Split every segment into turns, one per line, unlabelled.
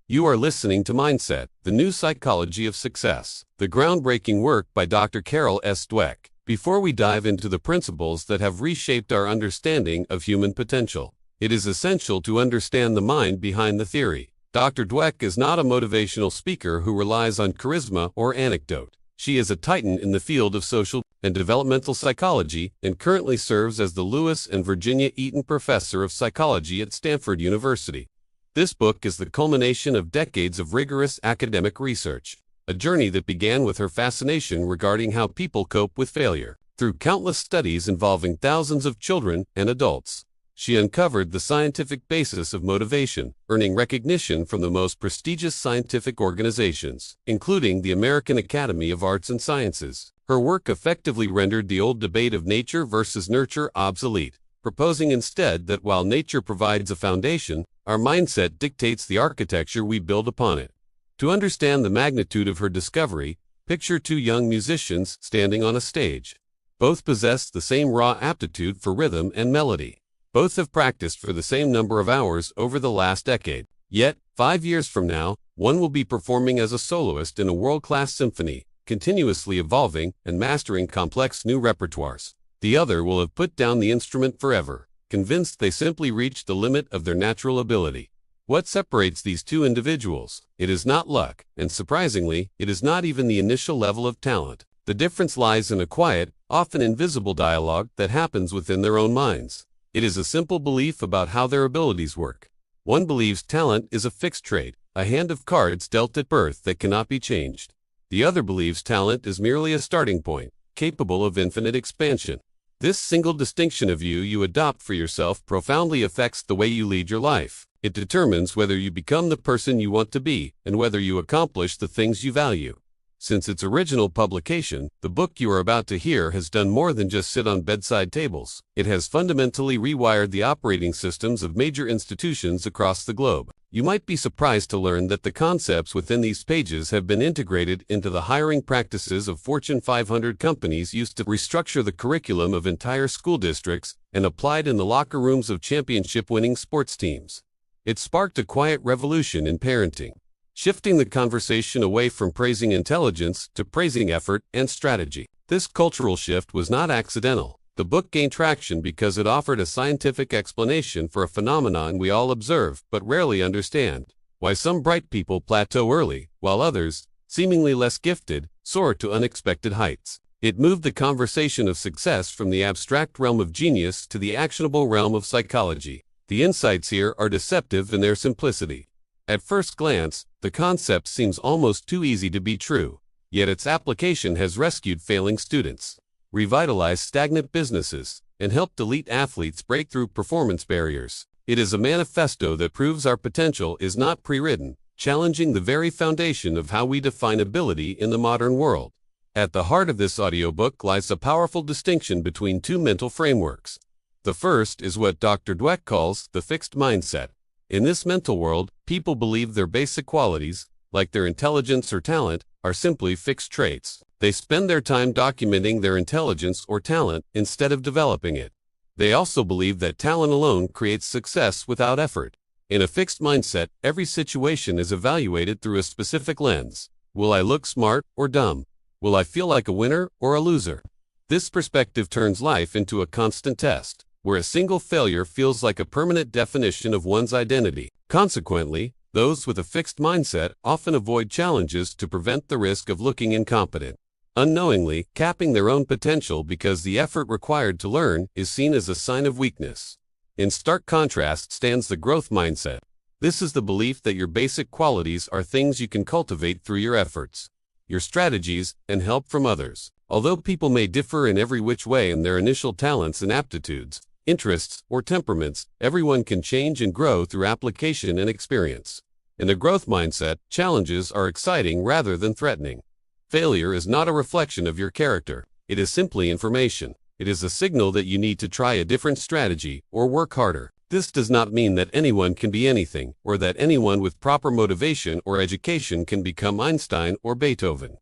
You are listening to Mindset, the New Psychology of Success, the groundbreaking work by Dr. Carol S. Dweck. Before we dive into the principles that have reshaped our understanding of human potential, it is essential to understand the mind behind the theory. Dr. Dweck is not a motivational speaker who relies on charisma or anecdote. She is a titan in the field of social and developmental psychology and currently serves as the Lewis and Virginia Eaton Professor of Psychology at Stanford University. This book is the culmination of decades of rigorous academic research, a journey that began with her fascination regarding how people cope with failure. Through countless studies involving thousands of children and adults, she uncovered the scientific basis of motivation, earning recognition from the most prestigious scientific organizations, including the American Academy of Arts and Sciences. Her work effectively rendered the old debate of nature versus nurture obsolete, proposing instead that while nature provides a foundation, our mindset dictates the architecture we build upon it. To understand the magnitude of her discovery, picture two young musicians standing on a stage. Both possess the same raw aptitude for rhythm and melody. Both have practiced for the same number of hours over the last decade. Yet, 5 years from now, one will be performing as a soloist in a world-class symphony, continuously evolving and mastering complex new repertoires. The other will have put down the instrument forever, convinced they simply reached the limit of their natural ability. What separates these two individuals? It is not luck, and surprisingly, it is not even the initial level of talent. The difference lies in a quiet, often invisible dialogue that happens within their own minds. It is a simple belief about how their abilities work. One believes talent is a fixed trait, a hand of cards dealt at birth that cannot be changed. The other believes talent is merely a starting point, capable of infinite expansion. This single distinction of view you adopt for yourself profoundly affects the way you lead your life. It determines whether you become the person you want to be and whether you accomplish the things you value. Since its original publication, the book you are about to hear has done more than just sit on bedside tables. It has fundamentally rewired the operating systems of major institutions across the globe. You might be surprised to learn that the concepts within these pages have been integrated into the hiring practices of Fortune 500 companies used to restructure the curriculum of entire school districts and applied in the locker rooms of championship-winning sports teams. It sparked a quiet revolution in parenting, shifting the conversation away from praising intelligence to praising effort and strategy. This cultural shift was not accidental. The book gained traction because it offered a scientific explanation for a phenomenon we all observe but rarely understand: why some bright people plateau early, while others, seemingly less gifted, soar to unexpected heights. It moved the conversation of success from the abstract realm of genius to the actionable realm of psychology. The insights here are deceptive in their simplicity. At first glance, the concept seems almost too easy to be true, yet its application has rescued failing students, revitalized stagnant businesses, and helped elite athletes break through performance barriers. It is a manifesto that proves our potential is not pre-written, challenging the very foundation of how we define ability in the modern world. At the heart of this audiobook lies a powerful distinction between two mental frameworks. The first is what Dr. Dweck calls the fixed mindset. In this mental world, people believe their basic qualities, like their intelligence or talent, are simply fixed traits. They spend their time documenting their intelligence or talent instead of developing it. They also believe that talent alone creates success without effort. In a fixed mindset, every situation is evaluated through a specific lens. Will I look smart or dumb? Will I feel like a winner or a loser? This perspective turns life into a constant test, where a single failure feels like a permanent definition of one's identity. Consequently, those with a fixed mindset often avoid challenges to prevent the risk of looking incompetent, unknowingly capping their own potential because the effort required to learn is seen as a sign of weakness. In stark contrast stands the growth mindset. This is the belief that your basic qualities are things you can cultivate through your efforts, your strategies, and help from others. Although people may differ in every which way in their initial talents and aptitudes, interests, or temperaments, everyone can change and grow through application and experience. In the growth mindset, challenges are exciting rather than threatening. Failure is not a reflection of your character. It is simply information. It is a signal that you need to try a different strategy or work harder. This does not mean that anyone can be anything, or that anyone with proper motivation or education can become Einstein or Beethoven.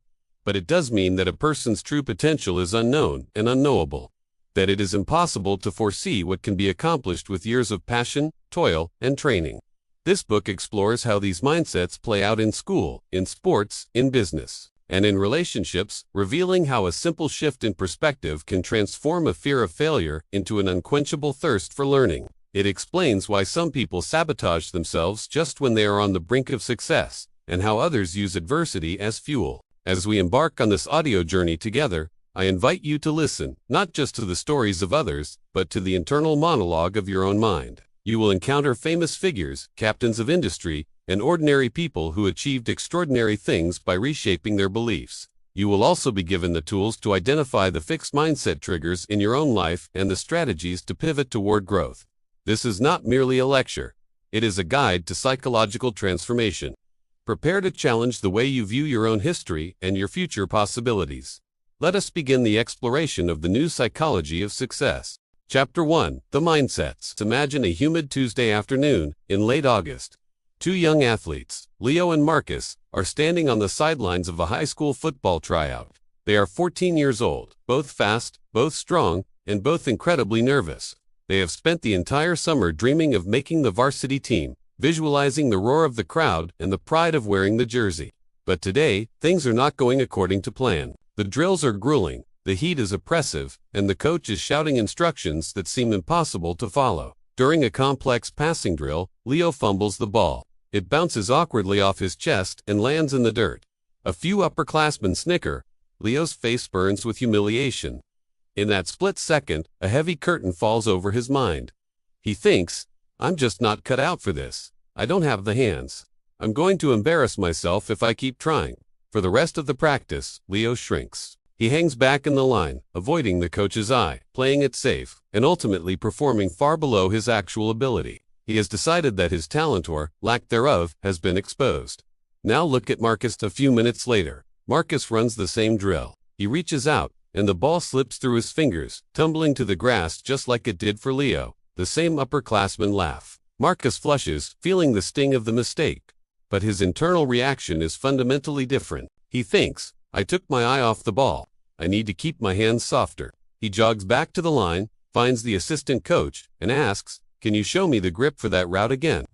But it does mean that a person's true potential is unknown and unknowable, that it is impossible to foresee what can be accomplished with years of passion, toil, and training. This book explores how these mindsets play out in school, in sports, in business, and in relationships, revealing how a simple shift in perspective can transform a fear of failure into an unquenchable thirst for learning. It explains why some people sabotage themselves just when they are on the brink of success, and how others use adversity as fuel. As we embark on this audio journey together, I invite you to listen, not just to the stories of others, but to the internal monologue of your own mind. You will encounter famous figures, captains of industry, and ordinary people who achieved extraordinary things by reshaping their beliefs. You will also be given the tools to identify the fixed mindset triggers in your own life and the strategies to pivot toward growth. This is not merely a lecture. It is a guide to psychological transformation. Prepare to challenge the way you view your own history and your future possibilities. Let us begin the exploration of the new psychology of success. Chapter 1. The Mindsets. Imagine a humid Tuesday afternoon in late August. Two young athletes, Leo and Marcus, are standing on the sidelines of a high school football tryout. They are 14 years old, both fast, both strong, and both incredibly nervous. They have spent the entire summer dreaming of making the varsity team, visualizing the roar of the crowd and the pride of wearing the jersey. But today, things are not going according to plan. The drills are grueling, the heat is oppressive, and the coach is shouting instructions that seem impossible to follow. During a complex passing drill, Leo fumbles the ball. It bounces awkwardly off his chest and lands in the dirt. A few upperclassmen snicker. Leo's face burns with humiliation. In that split second, a heavy curtain falls over his mind. He thinks, I'm just not cut out for this. I don't have the hands. I'm going to embarrass myself if I keep trying. For the rest of the practice, Leo shrinks. He hangs back in the line, avoiding the coach's eye, playing it safe, and ultimately performing far below his actual ability. He has decided that his talent or lack thereof has been exposed. Now look at Marcus a few minutes later. Marcus runs the same drill. He reaches out, and the ball slips through his fingers, tumbling to the grass just like it did for Leo. The same upperclassmen laugh. Marcus flushes, feeling the sting of the mistake. But his internal reaction is fundamentally different. He thinks, I took my eye off the ball. I need to keep my hands softer. He jogs back to the line, finds the assistant coach, and asks, can you show me the grip for that route again?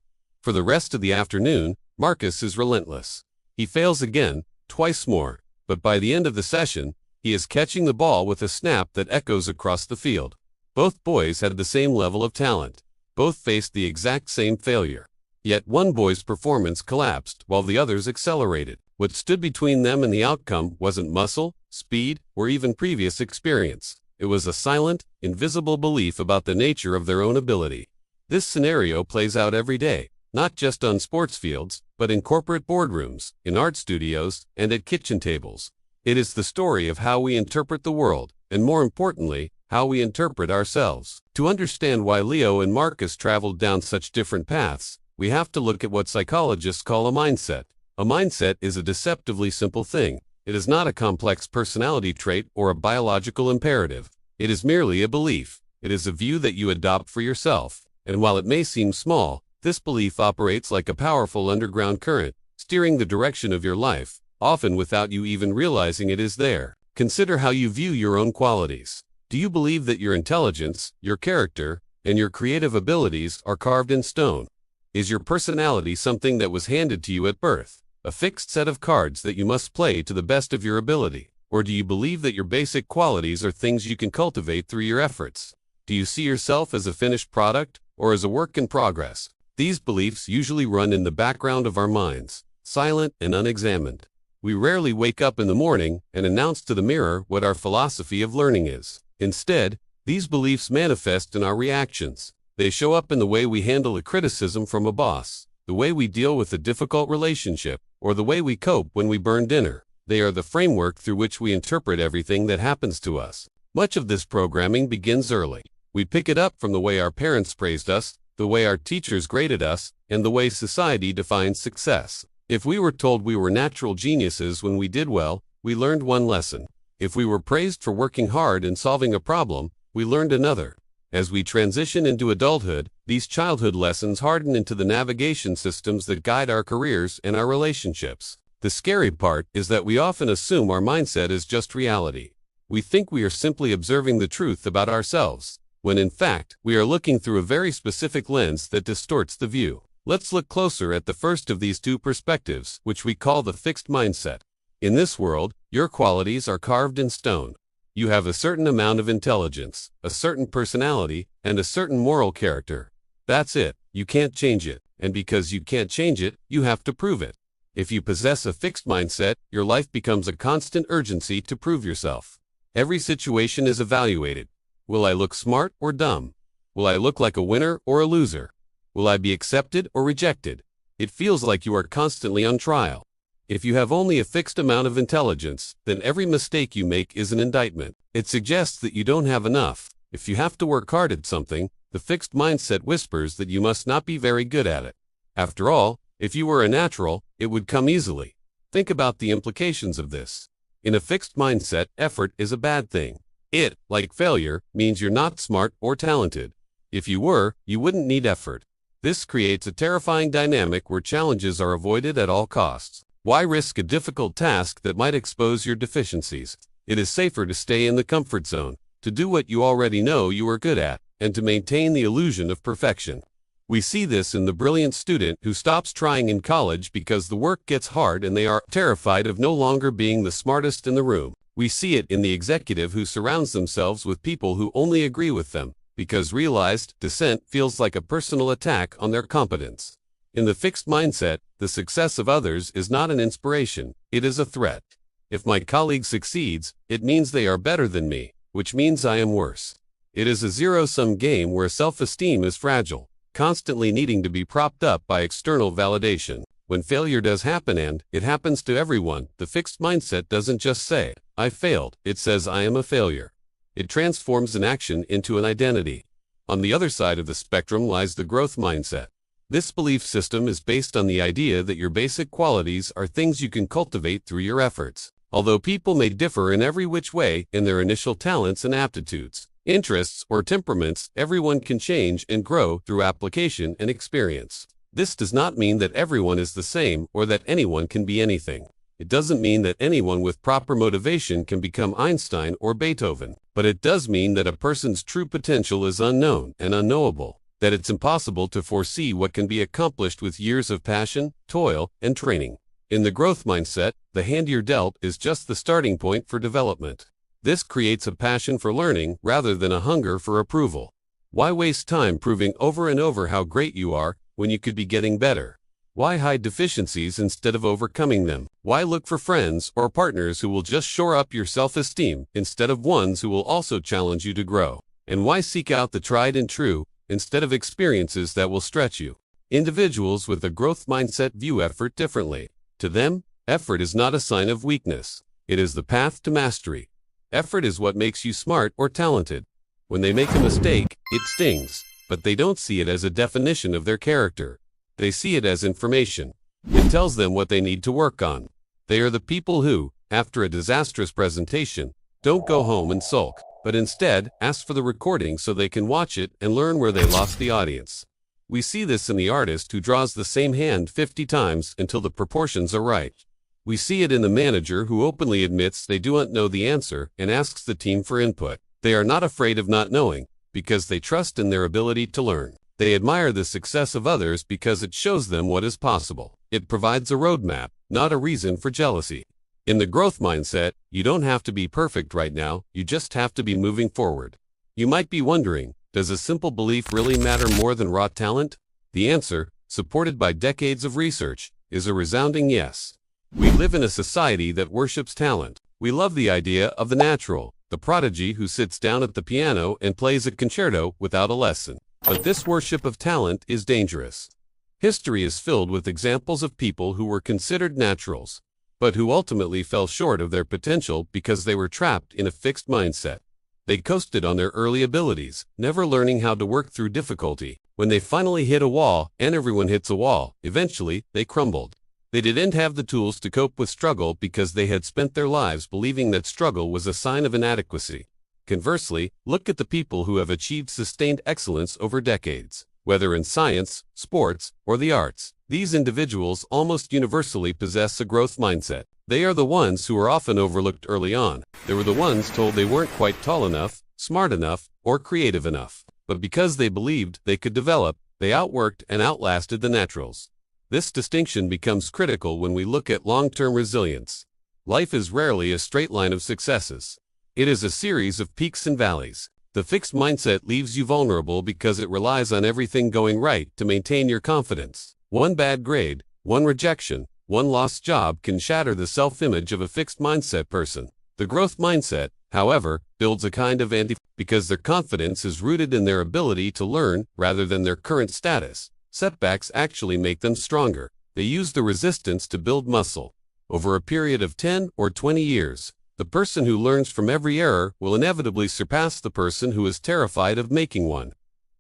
For the rest of the afternoon, Marcus is relentless. He fails again, twice more, but by the end of the session, he is catching the ball with a snap that echoes across the field. Both boys had the same level of talent. Both faced the exact same failure. Yet one boy's performance collapsed while the other's accelerated. What stood between them and the outcome wasn't muscle, speed, or even previous experience. It was a silent, invisible belief about the nature of their own ability. This scenario plays out every day, not just on sports fields, but in corporate boardrooms, in art studios, and at kitchen tables. It is the story of how we interpret the world, and more importantly, how we interpret ourselves. To understand why Leo and Marcus traveled down such different paths, we have to look at what psychologists call a mindset. A mindset is a deceptively simple thing. It is not a complex personality trait or a biological imperative. It is merely a belief. It is a view that you adopt for yourself. And while it may seem small, this belief operates like a powerful underground current, steering the direction of your life, often without you even realizing it is there. Consider how you view your own qualities. Do you believe that your intelligence, your character, and your creative abilities are carved in stone? Is your personality something that was handed to you at birth? A fixed set of cards that you must play to the best of your ability? Or do you believe that your basic qualities are things you can cultivate through your efforts? Do you see yourself as a finished product, or as a work in progress? These beliefs usually run in the background of our minds, silent and unexamined. We rarely wake up in the morning and announce to the mirror what our philosophy of learning is. Instead, these beliefs manifest in our reactions. They show up in the way we handle a criticism from a boss, the way we deal with a difficult relationship, or the way we cope when we burn dinner. They are the framework through which we interpret everything that happens to us. Much of this programming begins early. We pick it up from the way our parents praised us, the way our teachers graded us, and the way society defines success. If we were told we were natural geniuses when we did well, we learned one lesson. If we were praised for working hard and solving a problem, we learned another. As we transition into adulthood, these childhood lessons harden into the navigation systems that guide our careers and our relationships. The scary part is that we often assume our mindset is just reality. We think we are simply observing the truth about ourselves, when in fact, we are looking through a very specific lens that distorts the view. Let's look closer at the first of these two perspectives, which we call the fixed mindset. In this world, your qualities are carved in stone. You have a certain amount of intelligence, a certain personality, and a certain moral character. That's it. You can't change it. And because you can't change it, you have to prove it. If you possess a fixed mindset, your life becomes a constant urgency to prove yourself. Every situation is evaluated. Will I look smart or dumb? Will I look like a winner or a loser? Will I be accepted or rejected? It feels like you are constantly on trial. If you have only a fixed amount of intelligence, then every mistake you make is an indictment. It suggests that you don't have enough. If you have to work hard at something, the fixed mindset whispers that you must not be very good at it. After all, if you were a natural, it would come easily. Think about the implications of this. In a fixed mindset, effort is a bad thing. It, like failure, means you're not smart or talented. If you were, you wouldn't need effort. This creates a terrifying dynamic where challenges are avoided at all costs. Why risk a difficult task that might expose your deficiencies? It is safer to stay in the comfort zone, to do what you already know you are good at, and to maintain the illusion of perfection. We see this in the brilliant student who stops trying in college because the work gets hard and they are terrified of no longer being the smartest in the room. We see it in the executive who surrounds themselves with people who only agree with them, because realized dissent feels like a personal attack on their competence. In the fixed mindset, the success of others is not an inspiration, it is a threat. If my colleague succeeds, it means they are better than me, which means I am worse. It is a zero-sum game where self-esteem is fragile, constantly needing to be propped up by external validation. When failure does happen, and it happens to everyone, the fixed mindset doesn't just say, "I failed," it says, "I am a failure." It transforms an action into an identity. On the other side of the spectrum lies the growth mindset. This belief system is based on the idea that your basic qualities are things you can cultivate through your efforts. Although people may differ in every which way in their initial talents and aptitudes, interests, or temperaments, everyone can change and grow through application and experience. This does not mean that everyone is the same or that anyone can be anything. It doesn't mean that anyone with proper motivation can become Einstein or Beethoven, but it does mean that a person's true potential is unknown and unknowable, that it's impossible to foresee what can be accomplished with years of passion, toil, and training. In the growth mindset, the hand you're dealt is just the starting point for development. This creates a passion for learning rather than a hunger for approval. Why waste time proving over and over how great you are when you could be getting better? Why hide deficiencies instead of overcoming them? Why look for friends or partners who will just shore up your self-esteem instead of ones who will also challenge you to grow? And why seek out the tried and true instead of experiences that will stretch you? Individuals with a growth mindset view effort differently. To them, effort is not a sign of weakness. It is the path to mastery. Effort is what makes you smart or talented. When they make a mistake, it stings, but they don't see it as a definition of their character. They see it as information. It tells them what they need to work on. They are the people who, after a disastrous presentation, don't go home and sulk, but instead ask for the recording so they can watch it and learn where they lost the audience. We see this in the artist who draws the same hand 50 times until the proportions are right. We see it in the manager who openly admits they do not know the answer and asks the team for input. They are not afraid of not knowing, because they trust in their ability to learn. They admire the success of others because it shows them what is possible. It provides a roadmap, not a reason for jealousy. In the growth mindset, you don't have to be perfect right now, you just have to be moving forward. You might be wondering, does a simple belief really matter more than raw talent? The answer, supported by decades of research, is a resounding yes. We live in a society that worships talent. We love the idea of the natural, the prodigy who sits down at the piano and plays a concerto without a lesson. But this worship of talent is dangerous. History is filled with examples of people who were considered naturals, but who ultimately fell short of their potential because they were trapped in a fixed mindset. They coasted on their early abilities, never learning how to work through difficulty. When they finally hit a wall, and everyone hits a wall, eventually they crumbled. They didn't have the tools to cope with struggle because they had spent their lives believing that struggle was a sign of inadequacy. Conversely, look at the people who have achieved sustained excellence over decades. Whether in science, sports, or the arts, these individuals almost universally possess a growth mindset. They are the ones who are often overlooked early on. They were the ones told they weren't quite tall enough, smart enough, or creative enough. But because they believed they could develop, They outworked and outlasted the naturals. This distinction becomes critical when we look at long-term resilience. Life is rarely a straight line of successes. It is a series of peaks and valleys. The fixed mindset leaves you vulnerable because it relies on everything going right to maintain your confidence. One bad grade, one rejection, one lost job can shatter the self-image of a fixed mindset person. The growth mindset, however, builds a kind of because their confidence is rooted in their ability to learn rather than their current status. Setbacks actually make them stronger. They use the resistance to build muscle. Over a period of 10 or 20 years, the person who learns from every error will inevitably surpass the person who is terrified of making one.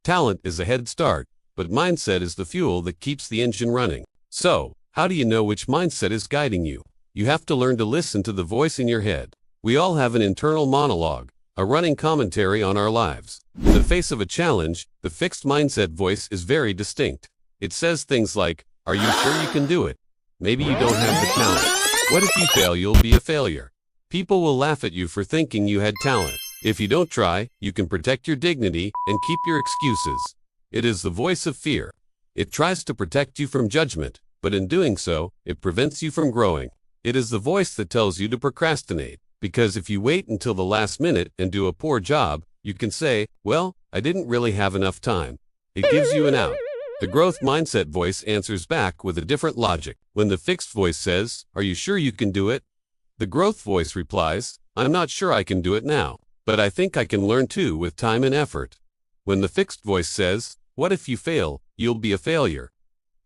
Talent is a head start, but mindset is the fuel that keeps the engine running. So, how do you know which mindset is guiding you? You have to learn to listen to the voice in your head. We all have an internal monologue, a running commentary on our lives. In the face of a challenge, the fixed mindset voice is very distinct. It says things like, "Are you sure you can do it? Maybe you don't have the talent. What if you fail? You'll be a failure." People will laugh at you for thinking you had talent. If you don't try, you can protect your dignity and keep your excuses. It is the voice of fear. It tries to protect you from judgment, but in doing so, it prevents you from growing. It is the voice that tells you to procrastinate, because if you wait until the last minute and do a poor job, you can say, "Well, I didn't really have enough time." It gives you an out. The growth mindset voice answers back with a different logic. When the fixed voice says, "Are you sure you can do it?" the growth voice replies, "I'm not sure I can do it now, but I think I can learn too with time and effort." When the fixed voice says, "What if you fail? You'll be a failure,"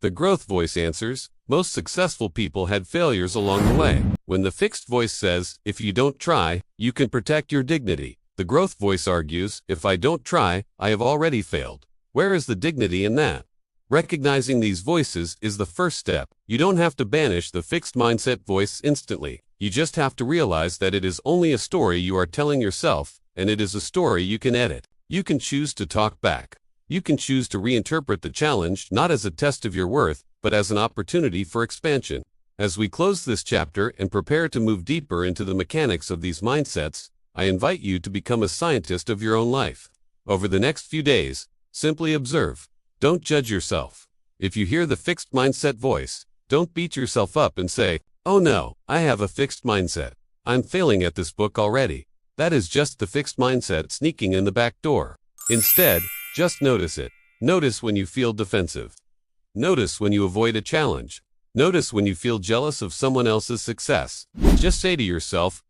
the growth voice answers, "Most successful people had failures along the way." When the fixed voice says, "If you don't try, you can protect your dignity," the growth voice argues, "If I don't try, I have already failed." Where is the dignity in that? Recognizing these voices is the first step. You don't have to banish the fixed mindset voice instantly. You just have to realize that it is only a story you are telling yourself, and it is a story you can edit. You can choose to talk back. You can choose to reinterpret the challenge not as a test of your worth, but as an opportunity for expansion. As we close this chapter and prepare to move deeper into the mechanics of these mindsets, I invite you to become a scientist of your own life. Over the next few days, simply observe. Don't judge yourself. If you hear the fixed mindset voice, don't beat yourself up and say, "Oh no, I have a fixed mindset. I'm failing at this book already." That is just the fixed mindset sneaking in the back door. Instead, just notice it. Notice when you feel defensive. Notice when you avoid a challenge. Notice when you feel jealous of someone else's success. Just say to yourself,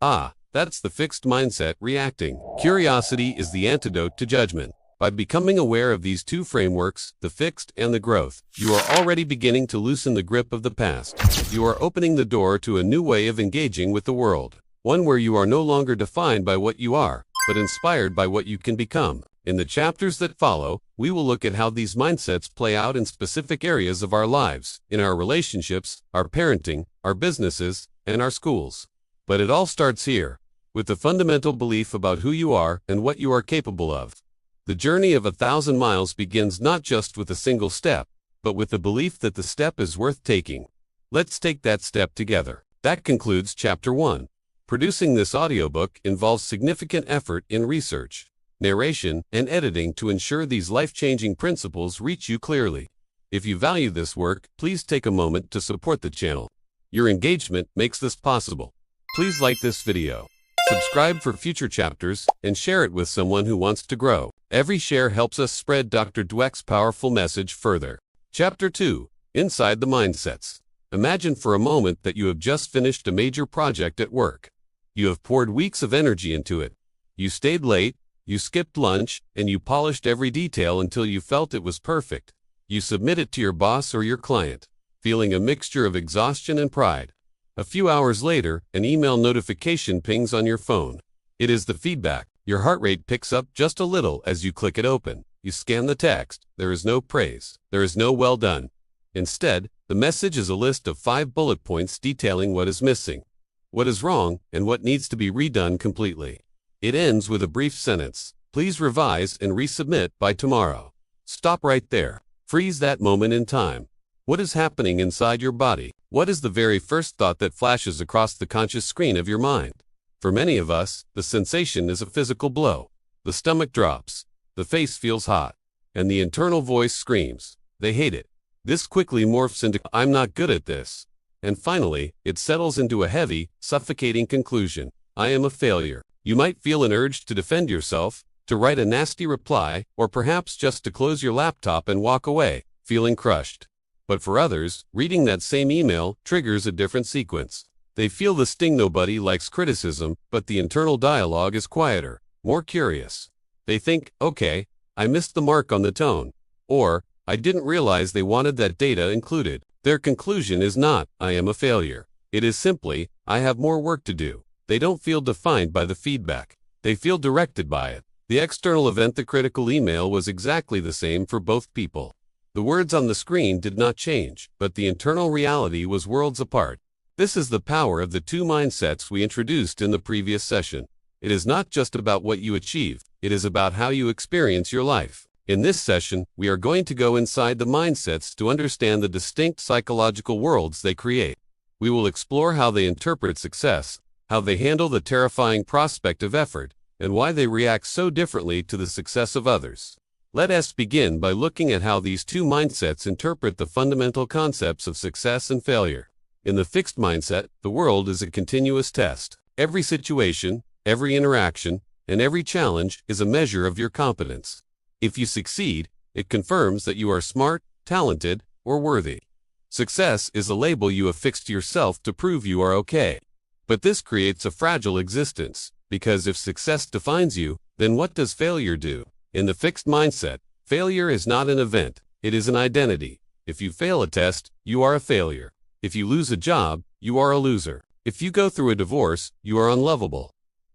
that's the fixed mindset reacting. Curiosity is the antidote to judgment. By becoming aware of these two frameworks, the fixed and the growth, you are already beginning to loosen the grip of the past. You are opening the door to a new way of engaging with the world. One where you are no longer defined by what you are, but inspired by what you can become. In the chapters that follow, we will look at how these mindsets play out in specific areas of our lives, in our relationships, our parenting, our businesses, and our schools. But it all starts here, with the fundamental belief about who you are and what you are capable of. The journey of 1,000 miles begins not just with a single step, but with the belief that the step is worth taking. Let's take that step together. That concludes Chapter 1. Producing this audiobook involves significant effort in research, narration, and editing to ensure these life-changing principles reach you clearly. If you value this work, please take a moment to support the channel. Your engagement makes this possible. Please like this video, subscribe for future chapters, and share it with someone who wants to grow. Every share helps us spread Dr. Dweck's powerful message further. Chapter 2. Inside the Mindsets. Imagine for a moment that you have just finished a major project at work. You have poured weeks of energy into it. You stayed late, you skipped lunch, and you polished every detail until you felt it was perfect. You submit it to your boss or your client, feeling a mixture of exhaustion and pride. A few hours later, an email notification pings on your phone. It is the feedback. Your heart rate picks up just a little as you click it open. You scan the text. There is no praise. There is no "well done." Instead, the message is a list of 5 bullet points detailing what is missing, what is wrong, and what needs to be redone completely. It ends with a brief sentence: "Please revise and resubmit by tomorrow." Stop right there. Freeze that moment in time. What is happening inside your body? What is the very first thought that flashes across the conscious screen of your mind? For many of us, the sensation is a physical blow. The stomach drops. The face feels hot. and the internal voice screams, they hate it. This quickly morphs into, I'm not good at this. And finally, it settles into a heavy, suffocating conclusion, I am a failure. You might feel an urge to defend yourself, to write a nasty reply, or perhaps just to close your laptop and walk away, feeling crushed. But for others, reading that same email triggers a different sequence. They feel the sting. Nobody likes criticism, but the internal dialogue is quieter, more curious. They think, okay, I missed the mark on the tone. Or, I didn't realize they wanted that data included. Their conclusion is not, I am a failure. It is simply, I have more work to do. They don't feel defined by the feedback. They feel directed by it. The external event, the critical email, was exactly the same for both people. The words on the screen did not change, but the internal reality was worlds apart. This is the power of the two mindsets we introduced in the previous session. It is not just about what you achieve, it is about how you experience your life. In this session, we are going to go inside the mindsets to understand the distinct psychological worlds they create. We will explore how they interpret success, how they handle the terrifying prospect of effort, and why they react so differently to the success of others. Let us begin by looking at how these two mindsets interpret the fundamental concepts of success and failure. In the fixed mindset, the world is a continuous test. Every situation, every interaction, and every challenge is a measure of your competence. If you succeed, it confirms that you are smart, talented, or worthy. Success is a label you have fixed yourself to prove you are okay. But this creates a fragile existence, because if success defines you, then what does failure do? In the fixed mindset, failure is not an event, it is an identity. If you fail a test, you are a failure. If you lose a job, you are a loser. If you go through a divorce, you are unlovable.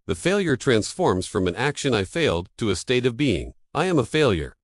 The failure transforms from an action I failed to a state of being. I am a failure.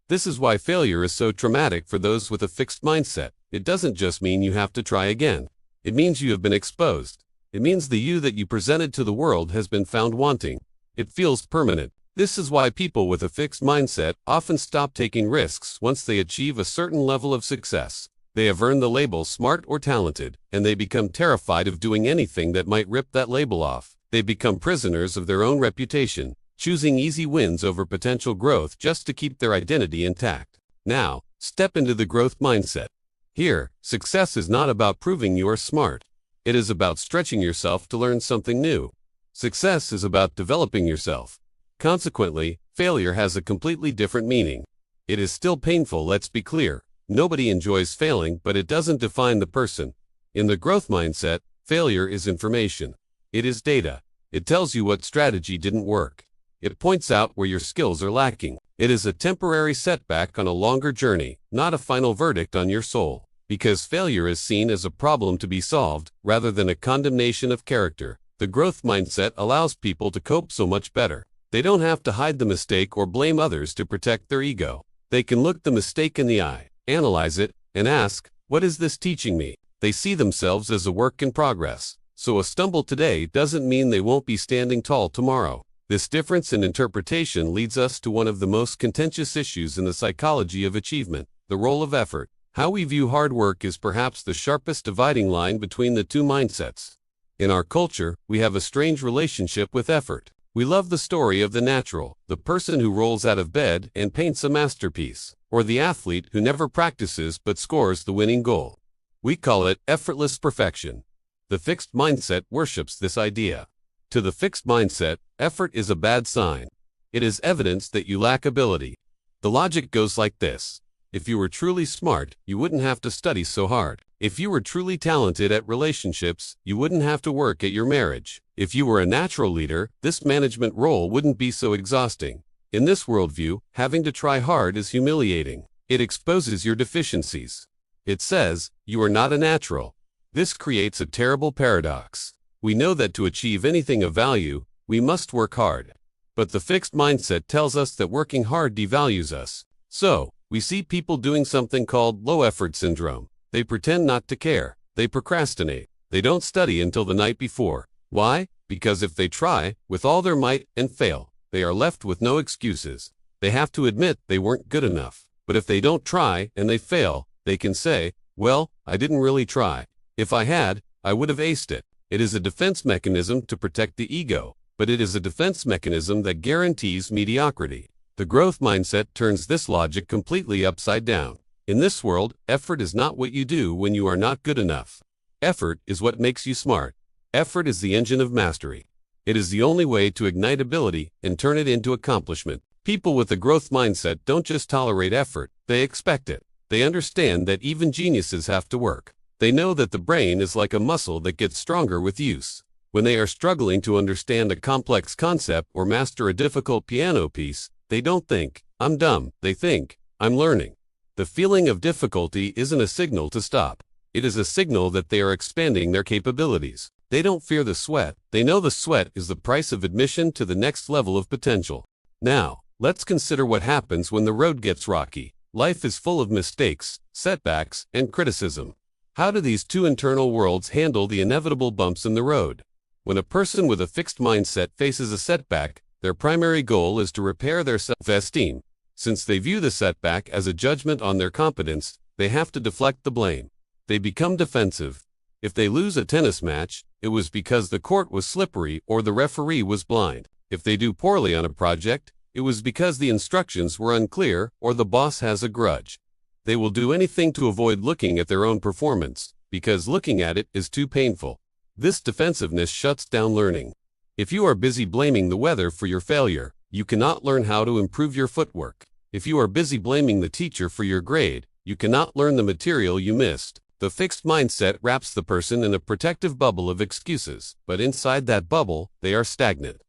This is why failure is so traumatic for those with a fixed mindset. It doesn't just mean you have to try again. It means you have been exposed. It means the you that you presented to the world has been found wanting. It feels permanent. This is why people with a fixed mindset often stop taking risks once they achieve a certain level of success. They have earned the label smart or talented, and they become terrified of doing anything that might rip that label off. They become prisoners of their own reputation, choosing easy wins over potential growth just to keep their identity intact. Now, step into the growth mindset. Here, success is not about proving you are smart. It is about stretching yourself to learn something new. Success is about developing yourself. Consequently, failure has a completely different meaning. It is still painful, let's be clear. Nobody enjoys failing, but it doesn't define the person. In the growth mindset, failure is information. It is data. It tells you what strategy didn't work. It points out where your skills are lacking. It is a temporary setback on a longer journey, not a final verdict on your soul. Because failure is seen as a problem to be solved, rather than a condemnation of character, the growth mindset allows people to cope so much better. They don't have to hide the mistake or blame others to protect their ego. They can look the mistake in the eye, analyze it, and ask, what is this teaching me? They see themselves as a work in progress. So a stumble today doesn't mean they won't be standing tall tomorrow. This difference in interpretation leads us to one of the most contentious issues in the psychology of achievement, the role of effort. How we view hard work is perhaps the sharpest dividing line between the two mindsets. In our culture, we have a strange relationship with effort. We love the story of the natural, the person who rolls out of bed and paints a masterpiece, or the athlete who never practices but scores the winning goal. We call it effortless perfection. The fixed mindset worships this idea. To the fixed mindset, effort is a bad sign. It is evidence that you lack ability. The logic goes like this. If you were truly smart, you wouldn't have to study so hard. If you were truly talented at relationships, you wouldn't have to work at your marriage. If you were a natural leader, this management role wouldn't be so exhausting. In this worldview, having to try hard is humiliating. It exposes your deficiencies. It says, you are not a natural. This creates a terrible paradox. We know that to achieve anything of value, we must work hard. But the fixed mindset tells us that working hard devalues us. So, we see people doing something called low-effort syndrome. They pretend not to care. They procrastinate. They don't study until the night before. Why? Because if they try, with all their might, and fail, they are left with no excuses. They have to admit they weren't good enough. But if they don't try, and they fail, they can say, well, I didn't really try. If I had, I would have aced it. It is a defense mechanism to protect the ego, but it is a defense mechanism that guarantees mediocrity. The growth mindset turns this logic completely upside down. In this world, effort is not what you do when you are not good enough. Effort is what makes you smart. Effort is the engine of mastery. It is the only way to ignite ability and turn it into accomplishment. People with a growth mindset don't just tolerate effort, they expect it. They understand that even geniuses have to work. They know that the brain is like a muscle that gets stronger with use. When they are struggling to understand a complex concept or master a difficult piano piece, they don't think, "I'm dumb." They think, "I'm learning." The feeling of difficulty isn't a signal to stop. It is a signal that they are expanding their capabilities. They don't fear the sweat. They know the sweat is the price of admission to the next level of potential. Now, let's consider what happens when the road gets rocky. Life is full of mistakes, setbacks, and criticism. How do these two internal worlds handle the inevitable bumps in the road? When a person with a fixed mindset faces a setback, their primary goal is to repair their self-esteem. Since they view the setback as a judgment on their competence, they have to deflect the blame. They become defensive. If they lose a tennis match, it was because the court was slippery or the referee was blind. If they do poorly on a project, it was because the instructions were unclear or the boss has a grudge. They will do anything to avoid looking at their own performance, because looking at it is too painful. This defensiveness shuts down learning. If you are busy blaming the weather for your failure, you cannot learn how to improve your footwork. If you are busy blaming the teacher for your grade, you cannot learn the material you missed. The fixed mindset wraps the person in a protective bubble of excuses, but inside that bubble, they are stagnant.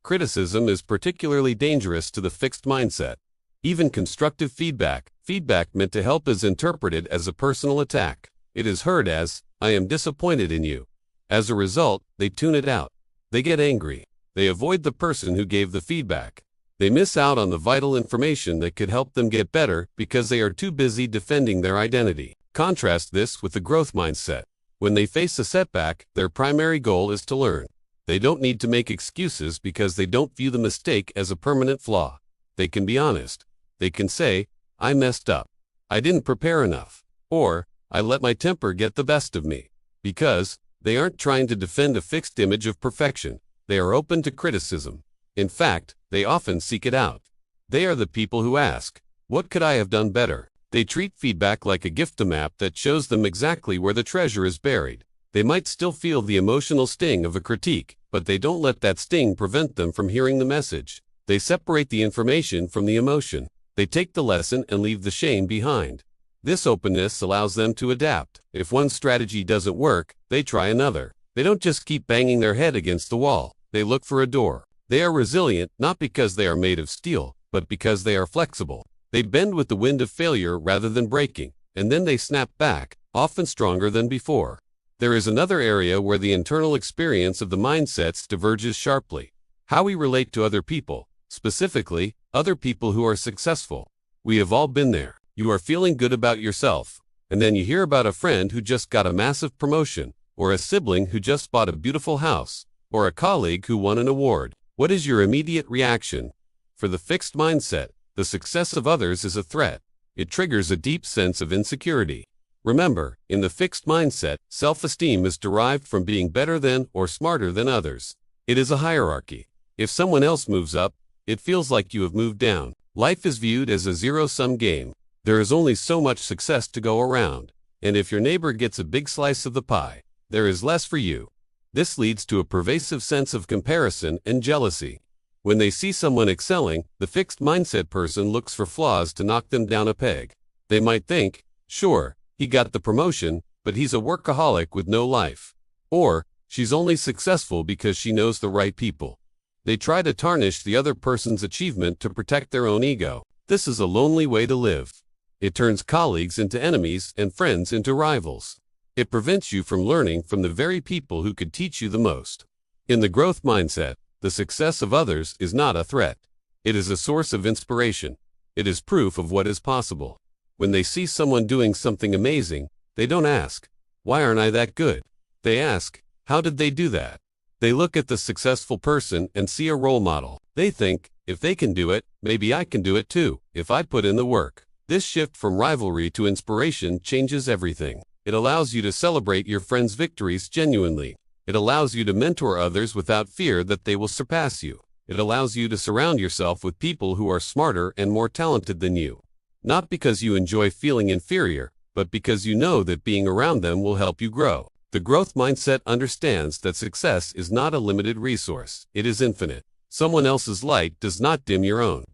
Criticism is particularly dangerous to the fixed mindset. Even constructive feedback meant to help, is interpreted as a personal attack. It is heard as, "I am disappointed in you." As a result, they tune it out. They get angry. They avoid the person who gave the feedback. They miss out on the vital information that could help them get better because they are too busy defending their identity. Contrast this with the growth mindset. When they face a setback, their primary goal is to learn. They don't need to make excuses because they don't view the mistake as a permanent flaw. They can be honest. They can say, "I messed up. I didn't prepare enough." Or, "I let my temper get the best of me." Because they aren't trying to defend a fixed image of perfection. They are open to criticism. In fact, they often seek it out. They are the people who ask, "What could I have done better?" They treat feedback like a gift map that shows them exactly where the treasure is buried. They might still feel the emotional sting of a critique, but they don't let that sting prevent them from hearing the message. They separate the information from the emotion. They take the lesson and leave the shame behind. This openness allows them to adapt. If one strategy doesn't work, they try another. They don't just keep banging their head against the wall. They look for a door. They are resilient not because they are made of steel, but because they are flexible. They bend with the wind of failure rather than breaking, and then they snap back, often stronger than before. There is another area where the internal experience of the mindsets diverges sharply. How we relate to other people, specifically, other people who are successful. We have all been there. You are feeling good about yourself, and then you hear about a friend who just got a massive promotion, or a sibling who just bought a beautiful house, or a colleague who won an award. What is your immediate reaction? For the fixed mindset, the success of others is a threat. It triggers a deep sense of insecurity. Remember, in the fixed mindset, self-esteem is derived from being better than or smarter than others. It is a hierarchy. If someone else moves up, it feels like you have moved down. Life is viewed as a zero-sum game. There is only so much success to go around, and if your neighbor gets a big slice of the pie, there is less for you. This leads to a pervasive sense of comparison and jealousy. When they see someone excelling, the fixed mindset person looks for flaws to knock them down a peg. They might think, "Sure, he got the promotion, but he's a workaholic with no life." Or, "She's only successful because she knows the right people." They try to tarnish the other person's achievement to protect their own ego. This is a lonely way to live. It turns colleagues into enemies and friends into rivals. It prevents you from learning from the very people who could teach you the most. In the growth mindset, the success of others is not a threat. It is a source of inspiration. It is proof of what is possible. When they see someone doing something amazing, they don't ask, "Why aren't I that good?" They ask, "How did they do that?" They look at the successful person and see a role model. They think, "If they can do it, maybe I can do it too, if I put in the work." This shift from rivalry to inspiration changes everything. It allows you to celebrate your friends' victories genuinely. It allows you to mentor others without fear that they will surpass you. It allows you to surround yourself with people who are smarter and more talented than you. Not because you enjoy feeling inferior, but because you know that being around them will help you grow. The growth mindset understands that success is not a limited resource, it is infinite. Someone else's light does not dim your own.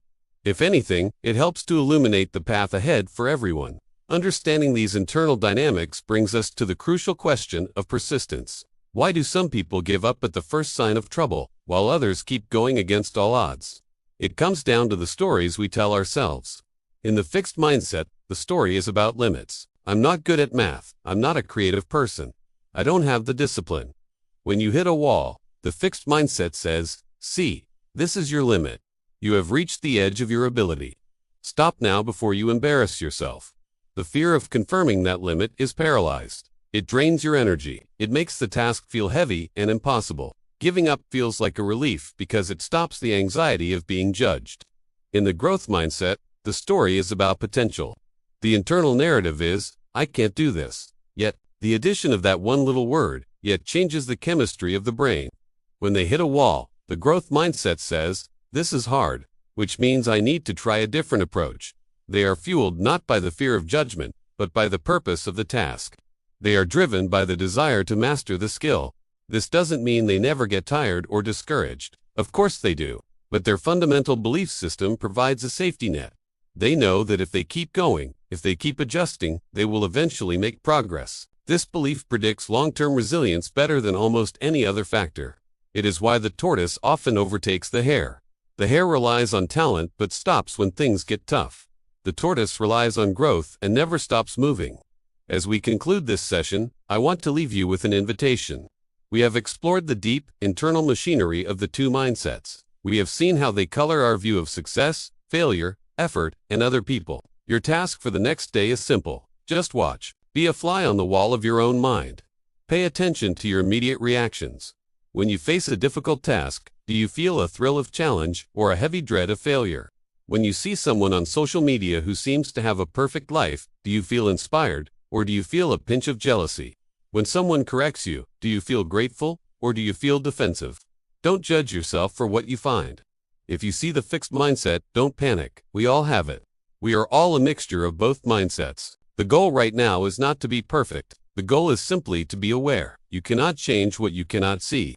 If anything, it helps to illuminate the path ahead for everyone. Understanding these internal dynamics brings us to the crucial question of persistence. Why do some people give up at the first sign of trouble, while others keep going against all odds? It comes down to the stories we tell ourselves. In the fixed mindset, the story is about limits. I'm not good at math. I'm not a creative person. I don't have the discipline. When you hit a wall, the fixed mindset says, "See, this is your limit. You have reached the edge of your ability. Stop now before you embarrass yourself." The fear of confirming that limit is paralyzed. It drains your energy. It makes the task feel heavy and impossible. Giving up feels like a relief because it stops the anxiety of being judged. In the growth mindset, the story is about potential. The internal narrative is, "I can't do this." Yet, the addition of that one little word, "yet," changes the chemistry of the brain. When they hit a wall, the growth mindset says, "This is hard," which means I need to try a different approach. They are fueled not by the fear of judgment, but by the purpose of the task. They are driven by the desire to master the skill. This doesn't mean they never get tired or discouraged. Of course they do, but their fundamental belief system provides a safety net. They know that if they keep going, if they keep adjusting, they will eventually make progress. This belief predicts long-term resilience better than almost any other factor. It is why the tortoise often overtakes the hare. The hare relies on talent but stops when things get tough. The tortoise relies on growth and never stops moving. As we conclude this session, I want to leave you with an invitation. We have explored the deep, internal machinery of the two mindsets. We have seen how they color our view of success, failure, effort, and other people. Your task for the next day is simple. Just watch. Be a fly on the wall of your own mind. Pay attention to your immediate reactions. When you face a difficult task, do you feel a thrill of challenge or a heavy dread of failure? When you see someone on social media who seems to have a perfect life, do you feel inspired, or do you feel a pinch of jealousy? When someone corrects you, do you feel grateful, or do you feel defensive? Don't judge yourself for what you find. If you see the fixed mindset, don't panic. We all have it. We are all a mixture of both mindsets. The goal right now is not to be perfect. The goal is simply to be aware. You cannot change what you cannot see.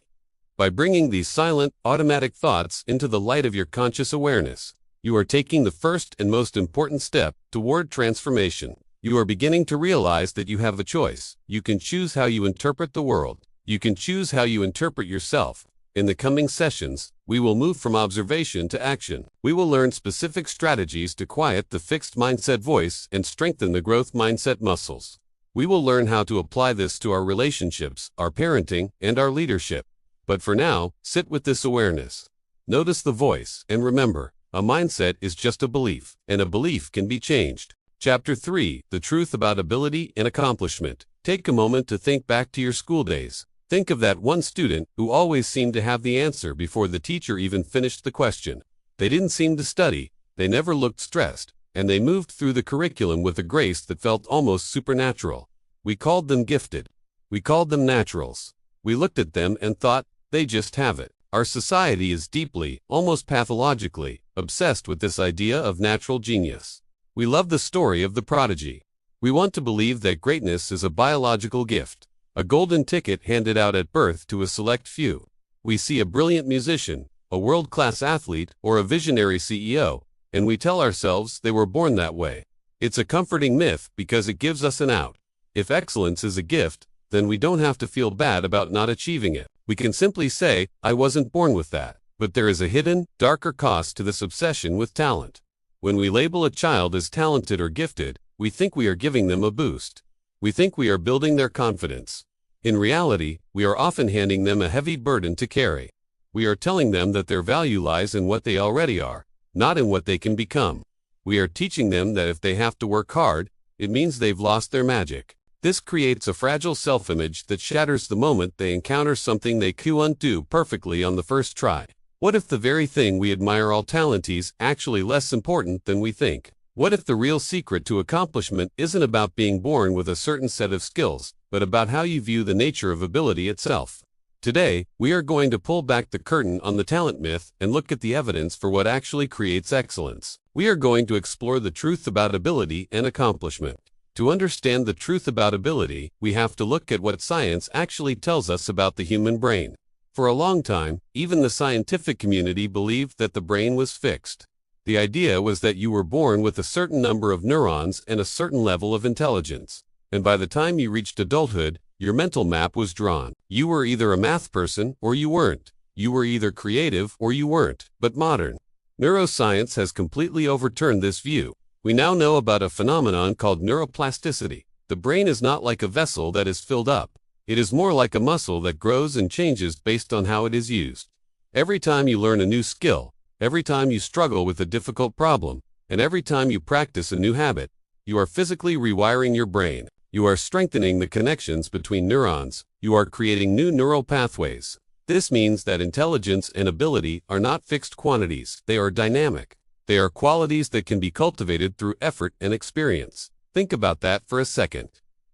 By bringing these silent, automatic thoughts into the light of your conscious awareness, you are taking the first and most important step toward transformation. You are beginning to realize that you have a choice. You can choose how you interpret the world. You can choose how you interpret yourself. In the coming sessions, we will move from observation to action. We will learn specific strategies to quiet the fixed mindset voice and strengthen the growth mindset muscles. We will learn how to apply this to our relationships, our parenting, and our leadership. But for now, sit with this awareness. Notice the voice, and remember, a mindset is just a belief, and a belief can be changed. Chapter 3, The Truth About Ability and Accomplishment. Take a moment to think back to your school days. Think of that one student who always seemed to have the answer before the teacher even finished the question. They didn't seem to study, they never looked stressed, and they moved through the curriculum with a grace that felt almost supernatural. We called them gifted. We called them naturals. We looked at them and thought, they just have it. Our society is deeply, almost pathologically, obsessed with this idea of natural genius. We love the story of the prodigy. We want to believe that greatness is a biological gift, a golden ticket handed out at birth to a select few. We see a brilliant musician, a world-class athlete, or a visionary CEO, and we tell ourselves they were born that way. It's a comforting myth because it gives us an out. If excellence is a gift, then we don't have to feel bad about not achieving it. We can simply say, I wasn't born with that. But there is a hidden, darker cost to this obsession with talent. When we label a child as talented or gifted, we think we are giving them a boost. We think we are building their confidence. In reality, we are often handing them a heavy burden to carry. We are telling them that their value lies in what they already are, not in what they can become. We are teaching them that if they have to work hard, it means they've lost their magic. This creates a fragile self-image that shatters the moment they encounter something they couldn't do perfectly on the first try. What if the very thing we admire all talent is actually less important than we think? What if the real secret to accomplishment isn't about being born with a certain set of skills, but about how you view the nature of ability itself? Today, we are going to pull back the curtain on the talent myth and look at the evidence for what actually creates excellence. We are going to explore the truth about ability and accomplishment. To understand the truth about ability, we have to look at what science actually tells us about the human brain. For a long time, even the scientific community believed that the brain was fixed. The idea was that you were born with a certain number of neurons and a certain level of intelligence. And by the time you reached adulthood, your mental map was drawn. You were either a math person or you weren't. You were either creative or you weren't. But modern neuroscience has completely overturned this view. We now know about a phenomenon called neuroplasticity. The brain is not like a vessel that is filled up. It is more like a muscle that grows and changes based on how it is used. Every time you learn a new skill, every time you struggle with a difficult problem, and every time you practice a new habit, you are physically rewiring your brain. You are strengthening the connections between neurons. You are creating new neural pathways. This means that intelligence and ability are not fixed quantities. They are dynamic. They are qualities that can be cultivated through effort and experience. Think about that for a second.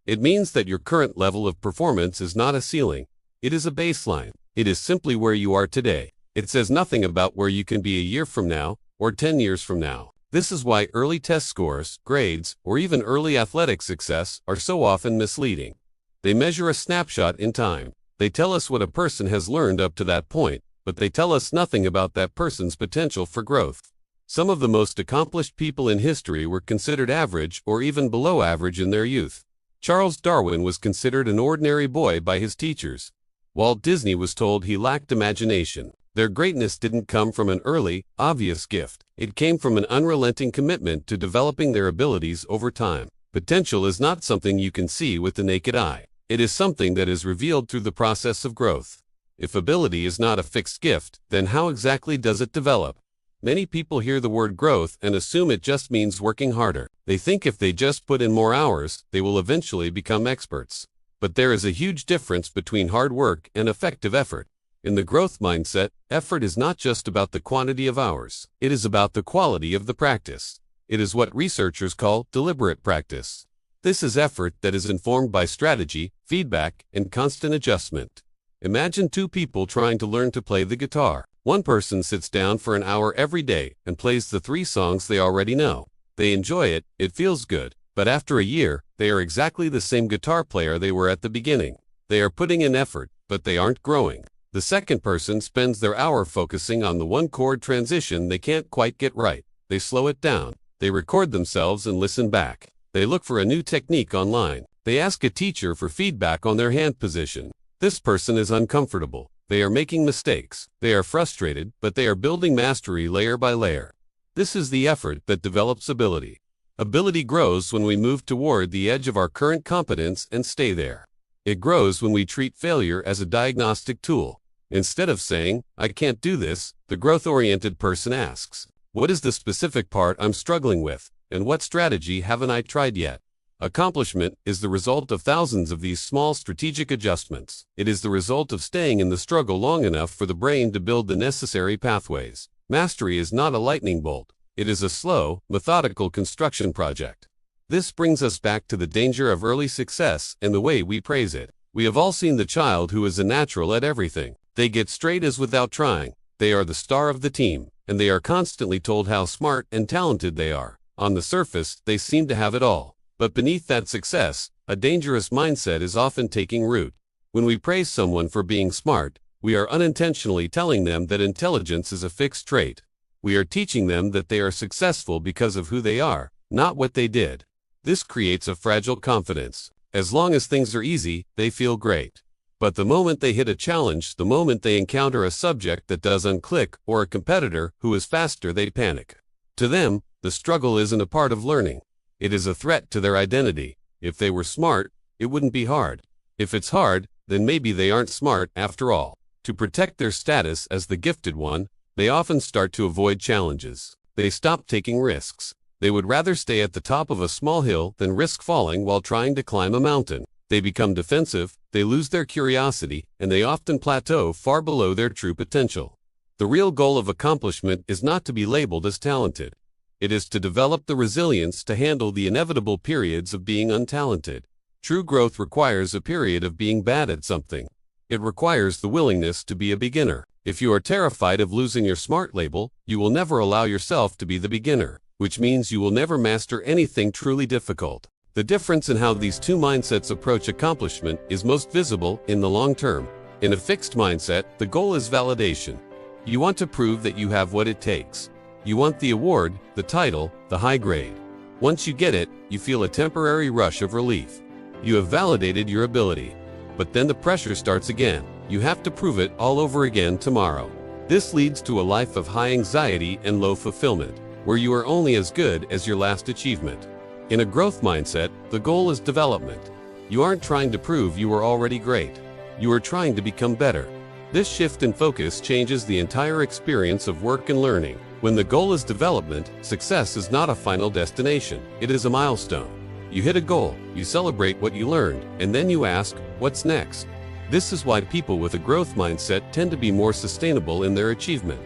It means that your current level of performance is not a ceiling. It is a baseline. It is simply where you are today. It says nothing about where you can be a year from now or 10 years from now. This is why early test scores, grades, or even early athletic success are so often misleading. They measure a snapshot in time. They tell us what a person has learned up to that point, but they tell us nothing about that person's potential for growth. Some of the most accomplished people in history were considered average or even below average in their youth. Charles Darwin was considered an ordinary boy by his teachers. Walt Disney was told he lacked imagination. Their greatness didn't come from an early, obvious gift. It came from an unrelenting commitment to developing their abilities over time. Potential is not something you can see with the naked eye. It is something that is revealed through the process of growth. If ability is not a fixed gift, then how exactly does it develop? Many people hear the word growth and assume it just means working harder. They think if they just put in more hours, they will eventually become experts. But there is a huge difference between hard work and effective effort. In the growth mindset, effort is not just about the quantity of hours. It is about the quality of the practice. It is what researchers call deliberate practice. This is effort that is informed by strategy, feedback, and constant adjustment. Imagine two people trying to learn to play the guitar. One person sits down for an hour every day and plays the 3 songs they already know. They enjoy it, it feels good, but after a year, they are exactly the same guitar player they were at the beginning. They are putting in effort, but they aren't growing. The second person spends their hour focusing on the one chord transition they can't quite get right. They slow it down. They record themselves and listen back. They look for a new technique online. They ask a teacher for feedback on their hand position. This person is uncomfortable. They are making mistakes. They are frustrated, but they are building mastery layer by layer. This is the effort that develops ability. Ability grows when we move toward the edge of our current competence and stay there. It grows when we treat failure as a diagnostic tool. Instead of saying, "I can't do this," the growth-oriented person asks, "What is the specific part I'm struggling with, and what strategy haven't I tried yet?" Accomplishment is the result of thousands of these small strategic adjustments. It is the result of staying in the struggle long enough for the brain to build the necessary pathways. Mastery is not a lightning bolt. It is a slow, methodical construction project. This brings us back to the danger of early success and the way we praise it. We have all seen the child who is a natural at everything. They get straight A's without trying. They are the star of the team, and they are constantly told how smart and talented they are. On the surface, they seem to have it all. But beneath that success, a dangerous mindset is often taking root. When we praise someone for being smart, we are unintentionally telling them that intelligence is a fixed trait. We are teaching them that they are successful because of who they are, not what they did. This creates a fragile confidence. As long as things are easy, they feel great. But the moment they hit a challenge, the moment they encounter a subject that doesn't click or a competitor who is faster, they panic. To them, the struggle isn't a part of learning. It is a threat to their identity. If they were smart, it wouldn't be hard. If it's hard, then maybe they aren't smart after all. To protect their status as the gifted one, they often start to avoid challenges. They stop taking risks. They would rather stay at the top of a small hill than risk falling while trying to climb a mountain. They become defensive, they lose their curiosity, and they often plateau far below their true potential. The real goal of accomplishment is not to be labeled as talented. It is to develop the resilience to handle the inevitable periods of being untalented. True growth requires a period of being bad at something. It requires the willingness to be a beginner. If you are terrified of losing your SMART label, you will never allow yourself to be the beginner, which means you will never master anything truly difficult. The difference in how these two mindsets approach accomplishment is most visible in the long term. In a fixed mindset, the goal is validation. You want to prove that you have what it takes. You want the award, the title, the high grade. Once you get it, you feel a temporary rush of relief. You have validated your ability. But then the pressure starts again. You have to prove it all over again tomorrow. This leads to a life of high anxiety and low fulfillment, where you are only as good as your last achievement. In a growth mindset, the goal is development. You aren't trying to prove you are already great. You are trying to become better. This shift in focus changes the entire experience of work and learning. When the goal is development, success is not a final destination. It is a milestone. You hit a goal, you celebrate what you learned, and then you ask, what's next? This is why people with a growth mindset tend to be more sustainable in their achievement.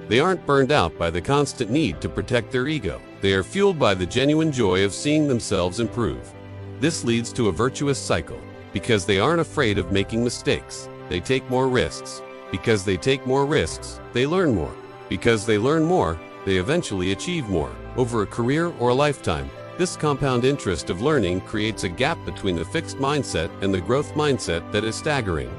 They aren't burned out by the constant need to protect their ego. They are fueled by the genuine joy of seeing themselves improve. This leads to a virtuous cycle. Because they aren't afraid of making mistakes, they take more risks. Because they take more risks, they learn more. Because they learn more, they eventually achieve more. Over a career or a lifetime, this compound interest of learning creates a gap between the fixed mindset and the growth mindset that is staggering.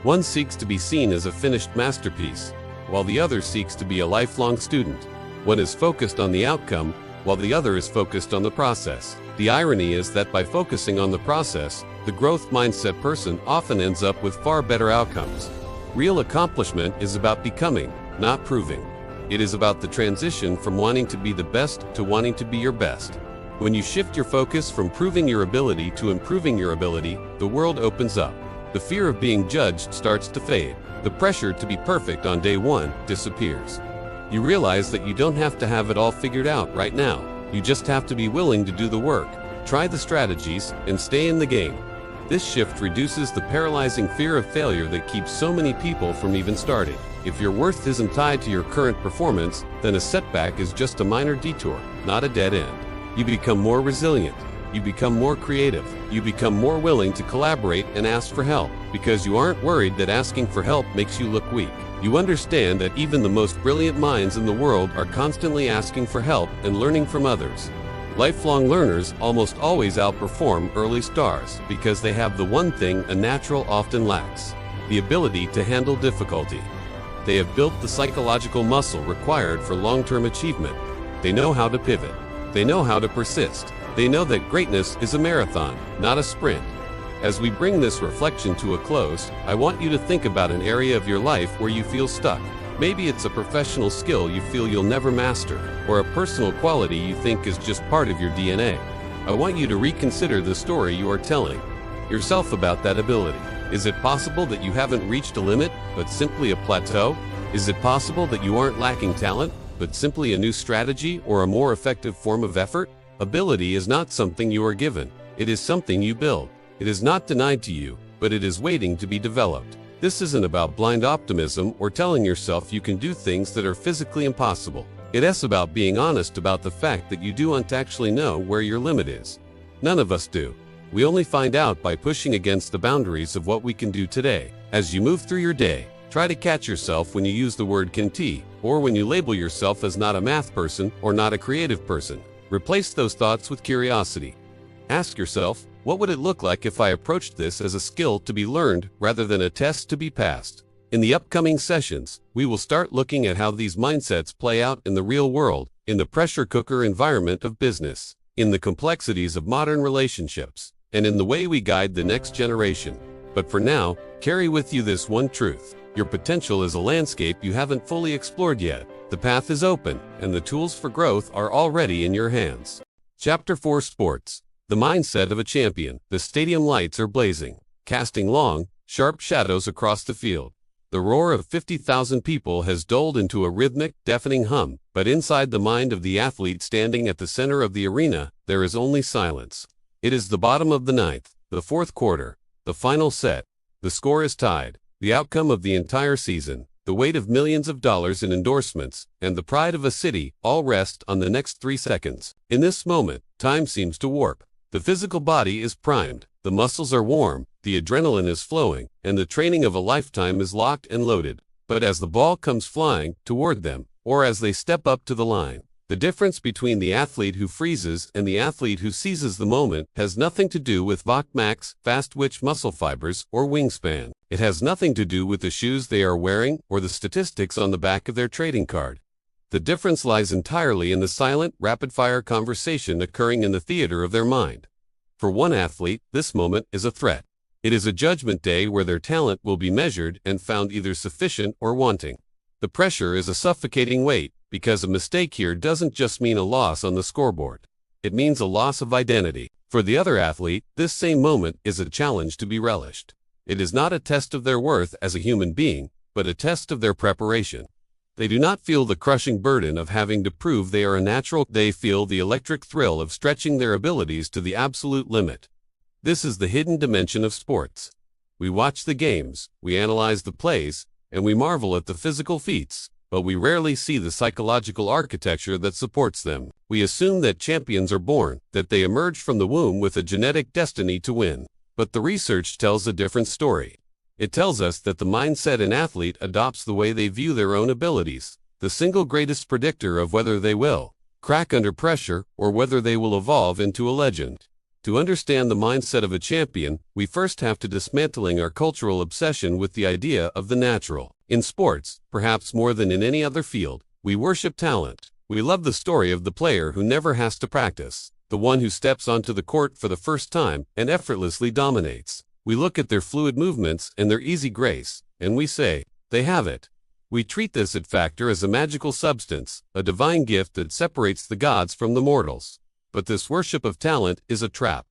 One seeks to be seen as a finished masterpiece, while the other seeks to be a lifelong student. One is focused on the outcome, while the other is focused on the process. The irony is that by focusing on the process, the growth mindset person often ends up with far better outcomes. Real accomplishment is about becoming, not proving. It is about the transition from wanting to be the best to wanting to be your best. When you shift your focus from proving your ability to improving your ability, the world opens up. The fear of being judged starts to fade. The pressure to be perfect on day one disappears. You realize that you don't have to have it all figured out right now. You just have to be willing to do the work, try the strategies, and stay in the game. This shift reduces the paralyzing fear of failure that keeps so many people from even starting. If your worth isn't tied to your current performance, then a setback is just a minor detour, not a dead end. You become more resilient. You become more creative. You become more willing to collaborate and ask for help, because you aren't worried that asking for help makes you look weak. You understand that even the most brilliant minds in the world are constantly asking for help and learning from others. Lifelong learners almost always outperform early stars because they have the one thing a natural often lacks: the ability to handle difficulty. They have built the psychological muscle required for long-term achievement. They know how to pivot. They know how to persist. They know that greatness is a marathon, not a sprint. As we bring this reflection to a close, I want you to think about an area of your life where you feel stuck. Maybe it's a professional skill you feel you'll never master, or a personal quality you think is just part of your DNA. I want you to reconsider the story you are telling yourself about that ability. Is it possible that you haven't reached a limit, but simply a plateau? Is it possible that you aren't lacking talent, but simply a new strategy or a more effective form of effort? Ability is not something you are given. It is something you build. It is not denied to you, but it is waiting to be developed. This isn't about blind optimism or telling yourself you can do things that are physically impossible. It is about being honest about the fact that you don't actually know where your limit is. None of us do. We only find out by pushing against the boundaries of what we can do today. As you move through your day, try to catch yourself when you use the word "can't," or when you label yourself as not a math person or not a creative person. Replace those thoughts with curiosity. Ask yourself, what would it look like if I approached this as a skill to be learned rather than a test to be passed? In the upcoming sessions, we will start looking at how these mindsets play out in the real world, in the pressure cooker environment of business, in the complexities of modern relationships, and in the way we guide the next generation. But for now, carry with you this one truth: your potential is a landscape you haven't fully explored yet. The path is open, and the tools for growth are already in your hands. Chapter 4: Sports. The mindset of a champion. The stadium lights are blazing, casting long, sharp shadows across the field. The roar of 50,000 people has dulled into a rhythmic, deafening hum, but inside the mind of the athlete standing at the center of the arena, there is only silence. It is the bottom of the ninth, the fourth quarter, the final set. The score is tied. The outcome of the entire season, the weight of millions of dollars in endorsements, and the pride of a city all rest on the next 3 seconds. In this moment, time seems to warp. The physical body is primed, the muscles are warm, The adrenaline is flowing, and the training of a lifetime is locked and loaded. But as the ball comes flying toward them, or as they step up to the line, the difference between the athlete who freezes and the athlete who seizes the moment has nothing to do with Vok Max, fast-twitch muscle fibers, or wingspan. It has nothing to do with the shoes they are wearing or the statistics on the back of their trading card. The difference lies entirely in the silent, rapid-fire conversation occurring in the theater of their mind. For one athlete, this moment is a threat. It is a judgment day where their talent will be measured and found either sufficient or wanting. The pressure is a suffocating weight, because a mistake here doesn't just mean a loss on the scoreboard. It means a loss of identity. For the other athlete, this same moment is a challenge to be relished. It is not a test of their worth as a human being, but a test of their preparation. They do not feel the crushing burden of having to prove they are a natural. They feel the electric thrill of stretching their abilities to the absolute limit. This is the hidden dimension of sports. We watch the games, we analyze the plays, and we marvel at the physical feats, but we rarely see the psychological architecture that supports them. We assume that champions are born, that they emerge from the womb with a genetic destiny to win. But the research tells a different story. It tells us that the mindset an athlete adopts, the way they view their own abilities, the single greatest predictor of whether they will crack under pressure or whether they will evolve into a legend. To understand the mindset of a champion, we first have to dismantling our cultural obsession with the idea of the natural. In sports, perhaps more than in any other field, we worship talent. We love the story of the player who never has to practice, the one who steps onto the court for the first time and effortlessly dominates. We look at their fluid movements and their easy grace, and we say, they have it. We treat this it factor as a magical substance, a divine gift that separates the gods from the mortals. But this worship of talent is a trap.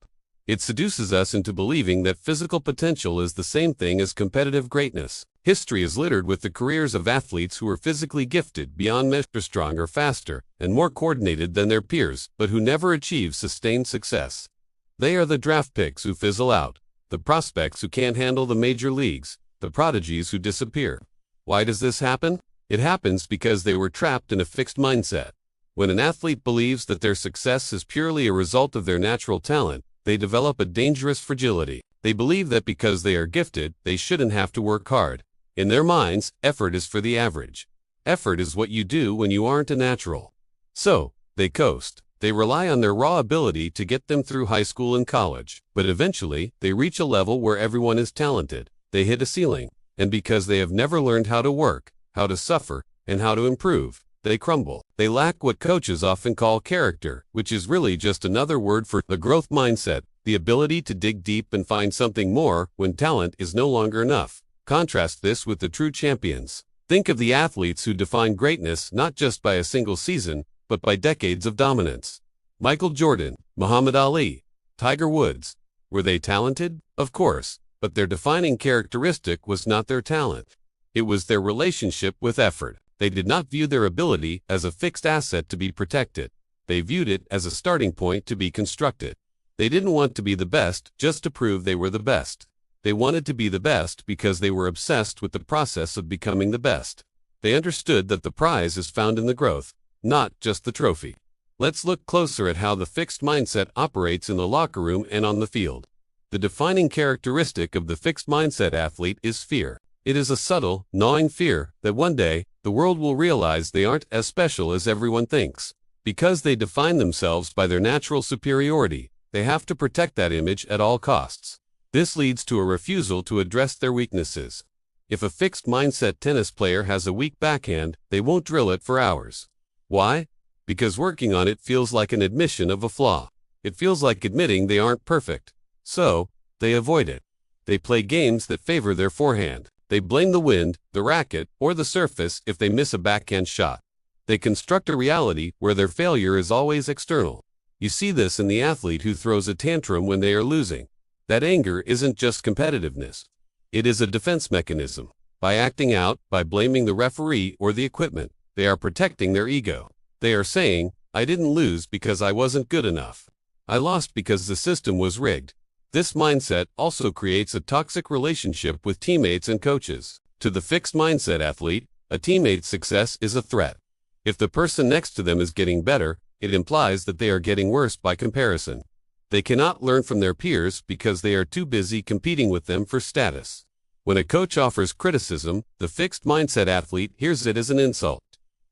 It seduces us into believing that physical potential is the same thing as competitive greatness. History is littered with the careers of athletes who are physically gifted beyond measure, stronger, faster, and more coordinated than their peers, but who never achieve sustained success. They are the draft picks who fizzle out, the prospects who can't handle the major leagues, the prodigies who disappear. Why does this happen? It happens because they were trapped in a fixed mindset. When an athlete believes that their success is purely a result of their natural talent, they develop a dangerous fragility. They believe that because they are gifted, they shouldn't have to work hard. In their minds, effort is for the average. Effort is what you do when you aren't a natural. So, they coast. They rely on their raw ability to get them through high school and college. But eventually, they reach a level where everyone is talented. They hit a ceiling. And because they have never learned how to work, how to suffer, and how to improve, they crumble. They lack what coaches often call character, which is really just another word for the growth mindset, the ability to dig deep and find something more when talent is no longer enough. Contrast this with the true champions. Think of the athletes who define greatness not just by a single season, but by decades of dominance. Michael Jordan, Muhammad Ali, Tiger Woods. Were they talented? Of course, but their defining characteristic was not their talent. It was their relationship with effort. They did not view their ability as a fixed asset to be protected. They viewed it as a starting point to be constructed. They didn't want to be the best just to prove they were the best. They wanted to be the best because they were obsessed with the process of becoming the best. They understood that the prize is found in the growth, not just the trophy. Let's look closer at how the fixed mindset operates in the locker room and on the field. The defining characteristic of the fixed mindset athlete is fear. It is a subtle, gnawing fear that one day, the world will realize they aren't as special as everyone thinks. Because they define themselves by their natural superiority, they have to protect that image at all costs. This leads to a refusal to address their weaknesses. If a fixed mindset tennis player has a weak backhand, they won't drill it for hours. Why? Because working on it feels like an admission of a flaw. It feels like admitting they aren't perfect. So, they avoid it. They play games that favor their forehand. They blame the wind, the racket, or the surface if they miss a backhand shot. They construct a reality where their failure is always external. You see this in the athlete who throws a tantrum when they are losing. That anger isn't just competitiveness. It is a defense mechanism. By acting out, by blaming the referee or the equipment, they are protecting their ego. They are saying, I didn't lose because I wasn't good enough. I lost because the system was rigged. This mindset also creates a toxic relationship with teammates and coaches. To the fixed mindset athlete, a teammate's success is a threat. If the person next to them is getting better, it implies that they are getting worse by comparison. They cannot learn from their peers because they are too busy competing with them for status. When a coach offers criticism, the fixed mindset athlete hears it as an insult.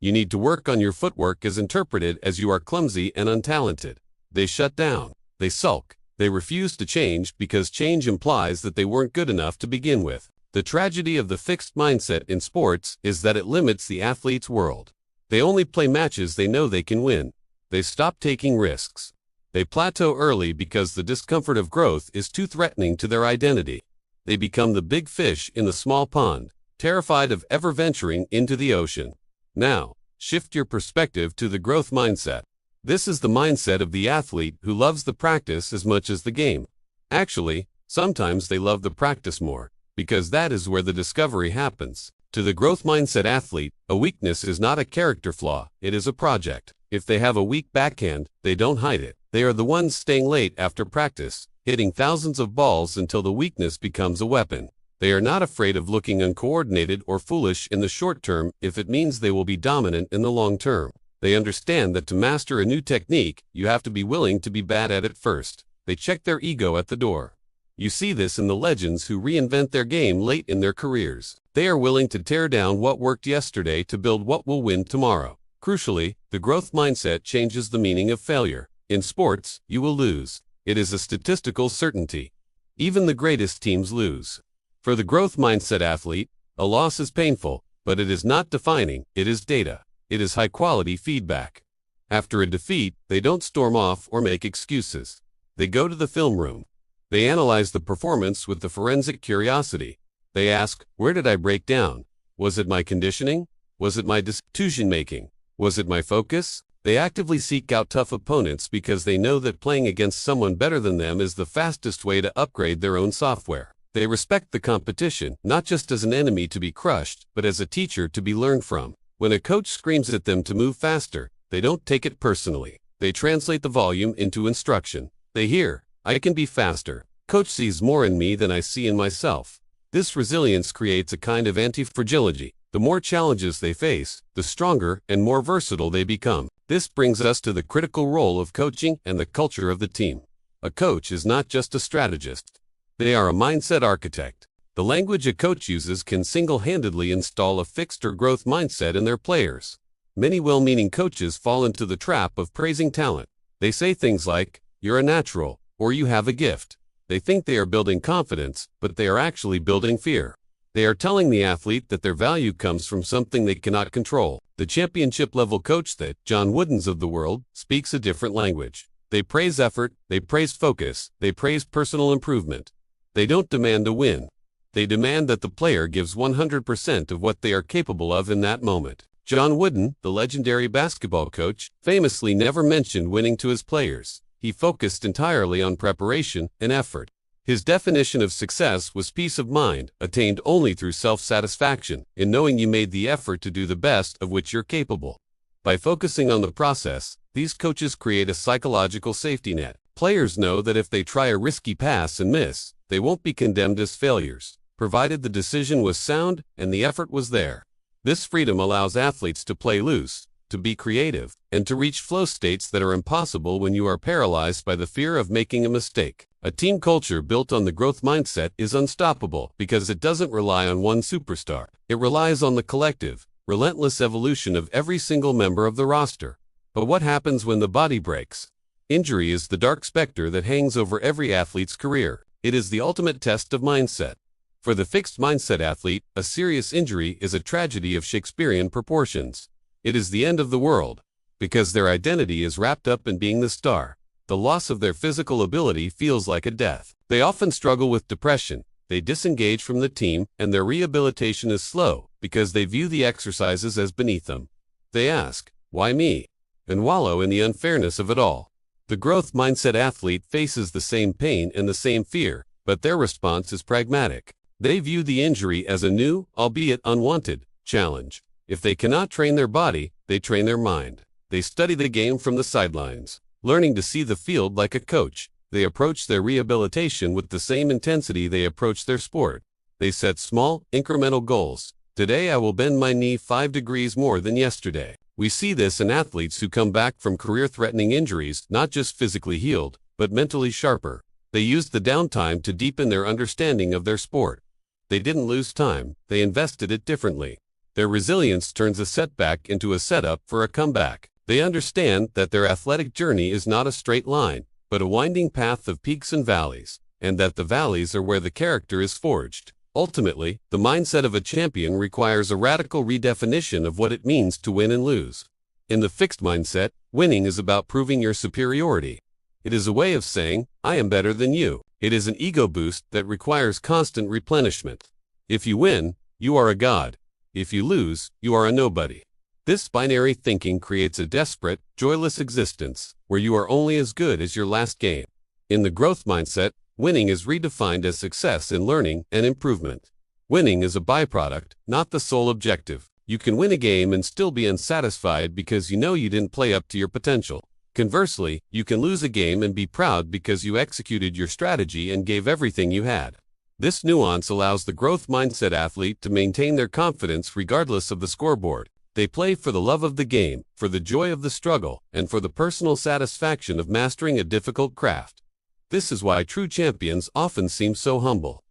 You need to work on your footwork is interpreted as you are clumsy and untalented. They shut down. They sulk. They refuse to change because change implies that they weren't good enough to begin with. The tragedy of the fixed mindset in sports is that it limits the athlete's world. They only play matches they know they can win. They stop taking risks. They plateau early because the discomfort of growth is too threatening to their identity. They become the big fish in the small pond, terrified of ever venturing into the ocean. Now, shift your perspective to the growth mindset. This is the mindset of the athlete who loves the practice as much as the game. Actually, sometimes they love the practice more, because that is where the discovery happens. To the growth mindset athlete, a weakness is not a character flaw, it is a project. If they have a weak backhand, they don't hide it. They are the ones staying late after practice, hitting thousands of balls until the weakness becomes a weapon. They are not afraid of looking uncoordinated or foolish in the short term if it means they will be dominant in the long term. They understand that to master a new technique, you have to be willing to be bad at it first. They check their ego at the door. You see this in the legends who reinvent their game late in their careers. They are willing to tear down what worked yesterday to build what will win tomorrow. Crucially, the growth mindset changes the meaning of failure. In sports, you will lose. It is a statistical certainty. Even the greatest teams lose. For the growth mindset athlete, a loss is painful, but it is not defining, it is data. It is high-quality feedback. After a defeat, they don't storm off or make excuses. They go to the film room. They analyze the performance with the forensic curiosity. They ask, where did I break down? Was it my conditioning? Was it my decision-making? Was it my focus? They actively seek out tough opponents because they know that playing against someone better than them is the fastest way to upgrade their own software. They respect the competition, not just as an enemy to be crushed, but as a teacher to be learned from. When a coach screams at them to move faster, they don't take it personally. They translate the volume into instruction. They hear, I can be faster. Coach sees more in me than I see in myself. This resilience creates a kind of anti-fragility. The more challenges they face, the stronger and more versatile they become. This brings us to the critical role of coaching and the culture of the team. A coach is not just a strategist. They are a mindset architect. The language a coach uses can single-handedly install a fixed or growth mindset in their players. Many well-meaning coaches fall into the trap of praising talent. They say things like, you're a natural, or you have a gift. They think they are building confidence, but they are actually building fear. They are telling the athlete that their value comes from something they cannot control. The championship-level coach that John Woodens of the world speaks a different language. They praise effort, they praise focus, they praise personal improvement. They don't demand a win. They demand that the player gives 100% of what they are capable of in that moment. John Wooden, the legendary basketball coach, famously never mentioned winning to his players. He focused entirely on preparation and effort. His definition of success was peace of mind, attained only through self-satisfaction, in knowing you made the effort to do the best of which you're capable. By focusing on the process, these coaches create a psychological safety net. Players know that if they try a risky pass and miss, they won't be condemned as failures, provided the decision was sound and the effort was there. This freedom allows athletes to play loose, to be creative, and to reach flow states that are impossible when you are paralyzed by the fear of making a mistake. A team culture built on the growth mindset is unstoppable because it doesn't rely on one superstar. It relies on the collective, relentless evolution of every single member of the roster. But what happens when the body breaks? Injury is the dark specter that hangs over every athlete's career. It is the ultimate test of mindset. For the fixed mindset athlete, a serious injury is a tragedy of Shakespearean proportions. It is the end of the world. Because their identity is wrapped up in being the star, the loss of their physical ability feels like a death. They often struggle with depression. They disengage from the team, and their rehabilitation is slow because they view the exercises as beneath them. They ask, why me? And wallow in the unfairness of it all. The growth mindset athlete faces the same pain and the same fear, but their response is pragmatic. They view the injury as a new, albeit unwanted, challenge. If they cannot train their body, they train their mind. They study the game from the sidelines, learning to see the field like a coach. They approach their rehabilitation with the same intensity they approach their sport. They set small, incremental goals. Today I will bend my knee 5 degrees more than yesterday. We see this in athletes who come back from career-threatening injuries, not just physically healed, but mentally sharper. They used the downtime to deepen their understanding of their sport. They didn't lose time, they invested it differently. Their resilience turns a setback into a setup for a comeback. They understand that their athletic journey is not a straight line, but a winding path of peaks and valleys, and that the valleys are where the character is forged. Ultimately, the mindset of a champion requires a radical redefinition of what it means to win and lose. In the fixed mindset, winning is about proving your superiority. It is a way of saying, I am better than you. It is an ego boost that requires constant replenishment. If you win, you are a god. If you lose, you are a nobody. This binary thinking creates a desperate, joyless existence, where you are only as good as your last game. In the growth mindset, winning is redefined as success in learning and improvement. Winning is a byproduct, not the sole objective. You can win a game and still be unsatisfied because you know you didn't play up to your potential. Conversely, you can lose a game and be proud because you executed your strategy and gave everything you had. This nuance allows the growth mindset athlete to maintain their confidence regardless of the scoreboard. They play for the love of the game, for the joy of the struggle, and for the personal satisfaction of mastering a difficult craft. This is why true champions often seem so humble.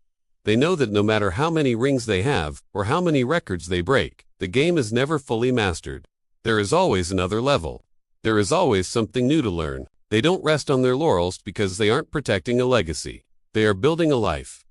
They know that no matter how many rings they have, or how many records they break, the game is never fully mastered. There is always another level. There is always something new to learn. They don't rest on their laurels because they aren't protecting a legacy. They are building a life.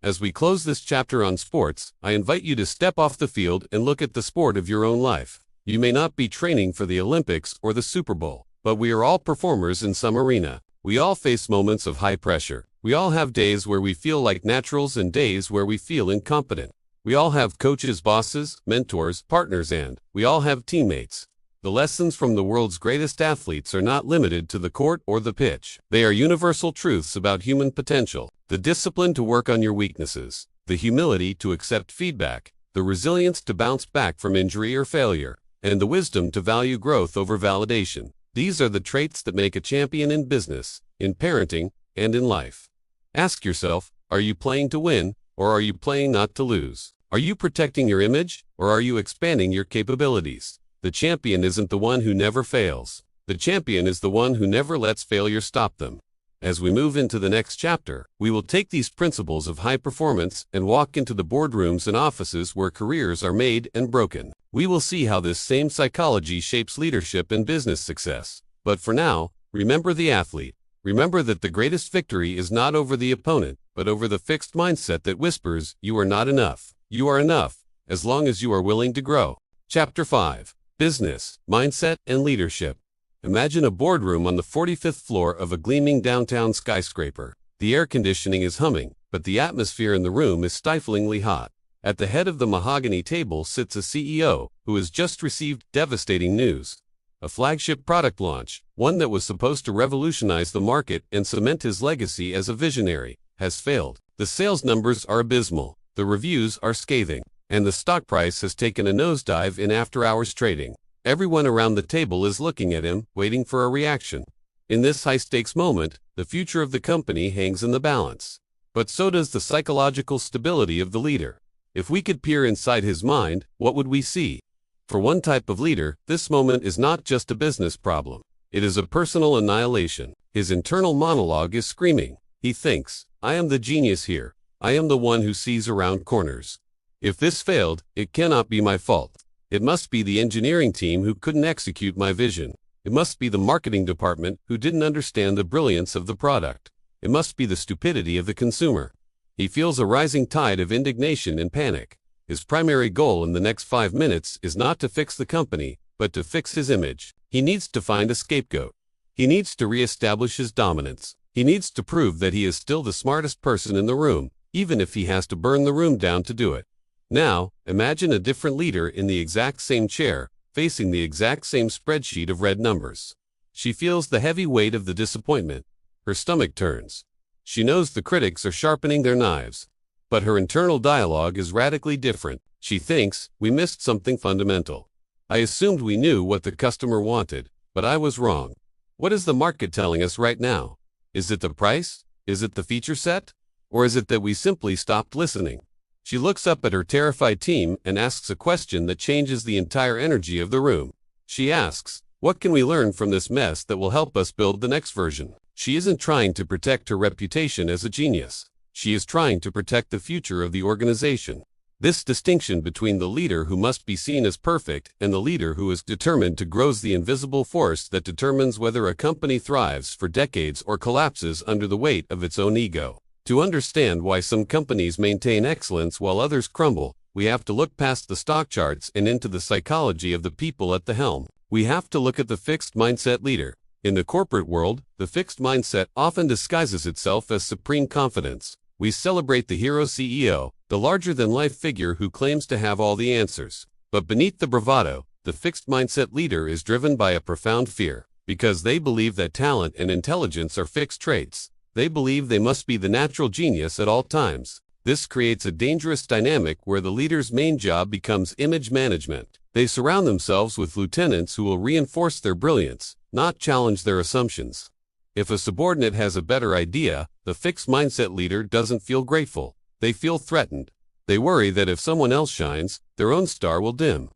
As we close this chapter on sports, I invite you to step off the field and look at the sport of your own life. You may not be training for the Olympics or the Super Bowl, but we are all performers in some arena. We all face moments of high pressure. We all have days where we feel like naturals and days where we feel incompetent. We all have coaches, bosses, mentors, partners, and we all have teammates. The lessons from the world's greatest athletes are not limited to the court or the pitch. They are universal truths about human potential. The discipline to work on your weaknesses, the humility to accept feedback, the resilience to bounce back from injury or failure, and the wisdom to value growth over validation. These are the traits that make a champion in business, in parenting, and in life. Ask yourself, are you playing to win, or are you playing not to lose? Are you protecting your image, or are you expanding your capabilities? The champion isn't the one who never fails. The champion is the one who never lets failure stop them. As we move into the next chapter, we will take these principles of high performance and walk into the boardrooms and offices where careers are made and broken. We will see how this same psychology shapes leadership and business success. But for now, remember the athlete. Remember that the greatest victory is not over the opponent, but over the fixed mindset that whispers, you are not enough. You are enough, as long as you are willing to grow. Chapter 5. Business, Mindset, and Leadership. Imagine a boardroom on the 45th floor of a gleaming downtown skyscraper. The air conditioning is humming, but the atmosphere in the room is stiflingly hot. At the head of the mahogany table sits a CEO who has just received devastating news. A flagship product launch, one that was supposed to revolutionize the market and cement his legacy as a visionary, has failed. The sales numbers are abysmal, the reviews are scathing, and the stock price has taken a nosedive in after-hours trading. Everyone around the table is looking at him, waiting for a reaction. In this high-stakes moment, the future of the company hangs in the balance. But so does the psychological stability of the leader. If we could peer inside his mind, what would we see? For one type of leader, this moment is not just a business problem. It is a personal annihilation. His internal monologue is screaming. He thinks, I am the genius here. I am the one who sees around corners. If this failed, it cannot be my fault. It must be the engineering team who couldn't execute my vision. It must be the marketing department who didn't understand the brilliance of the product. It must be the stupidity of the consumer. He feels a rising tide of indignation and panic. His primary goal in the next 5 minutes is not to fix the company, but to fix his image. He needs to find a scapegoat. He needs to reestablish his dominance. He needs to prove that he is still the smartest person in the room, even if he has to burn the room down to do it. Now, imagine a different leader in the exact same chair, facing the exact same spreadsheet of red numbers. She feels the heavy weight of the disappointment. Her stomach turns. She knows the critics are sharpening their knives. But her internal dialogue is radically different. She thinks, we missed something fundamental. I assumed we knew what the customer wanted, but I was wrong. What is the market telling us right now? Is it the price? Is it the feature set? Or is it that we simply stopped listening? She looks up at her terrified team and asks a question that changes the entire energy of the room. She asks, what can we learn from this mess that will help us build the next version? She isn't trying to protect her reputation as a genius. She is trying to protect the future of the organization. This distinction between the leader who must be seen as perfect and the leader who is determined to grows the invisible force that determines whether a company thrives for decades or collapses under the weight of its own ego. To understand why some companies maintain excellence while others crumble, we have to look past the stock charts and into the psychology of the people at the helm. We have to look at the fixed mindset leader. In the corporate world, the fixed mindset often disguises itself as supreme confidence. We celebrate the hero CEO, the larger-than-life figure who claims to have all the answers. But beneath the bravado, the fixed mindset leader is driven by a profound fear. Because they believe that talent and intelligence are fixed traits, they believe they must be the natural genius at all times. This creates a dangerous dynamic where the leader's main job becomes image management. They surround themselves with lieutenants who will reinforce their brilliance, not challenge their assumptions. If a subordinate has a better idea, the fixed mindset leader doesn't feel grateful. They feel threatened. They worry that if someone else shines, their own star will dim.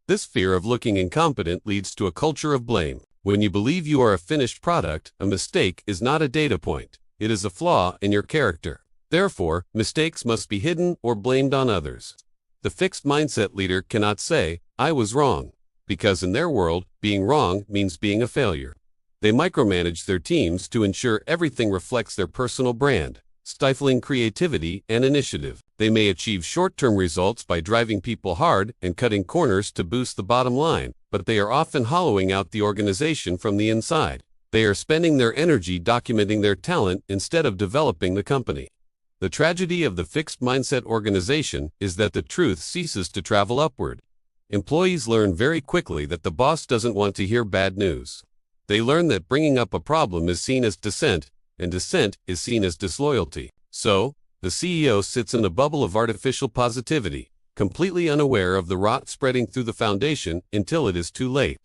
This fear of looking incompetent leads to a culture of blame. When you believe you are a finished product, a mistake is not a data point. It is a flaw in your character. Therefore, mistakes must be hidden or blamed on others. The fixed mindset leader cannot say, "I was wrong," because in their world, being wrong means being a failure. They micromanage their teams to ensure everything reflects their personal brand, stifling creativity and initiative. They may achieve short-term results by driving people hard and cutting corners to boost the bottom line, but they are often hollowing out the organization from the inside. They are spending their energy documenting their talent instead of developing the company. The tragedy of the fixed mindset organization is that the truth ceases to travel upward. Employees learn very quickly that the boss doesn't want to hear bad news. They learn that bringing up a problem is seen as dissent, and dissent is seen as disloyalty. So, the CEO sits in a bubble of artificial positivity, completely unaware of the rot spreading through the foundation until it is too late.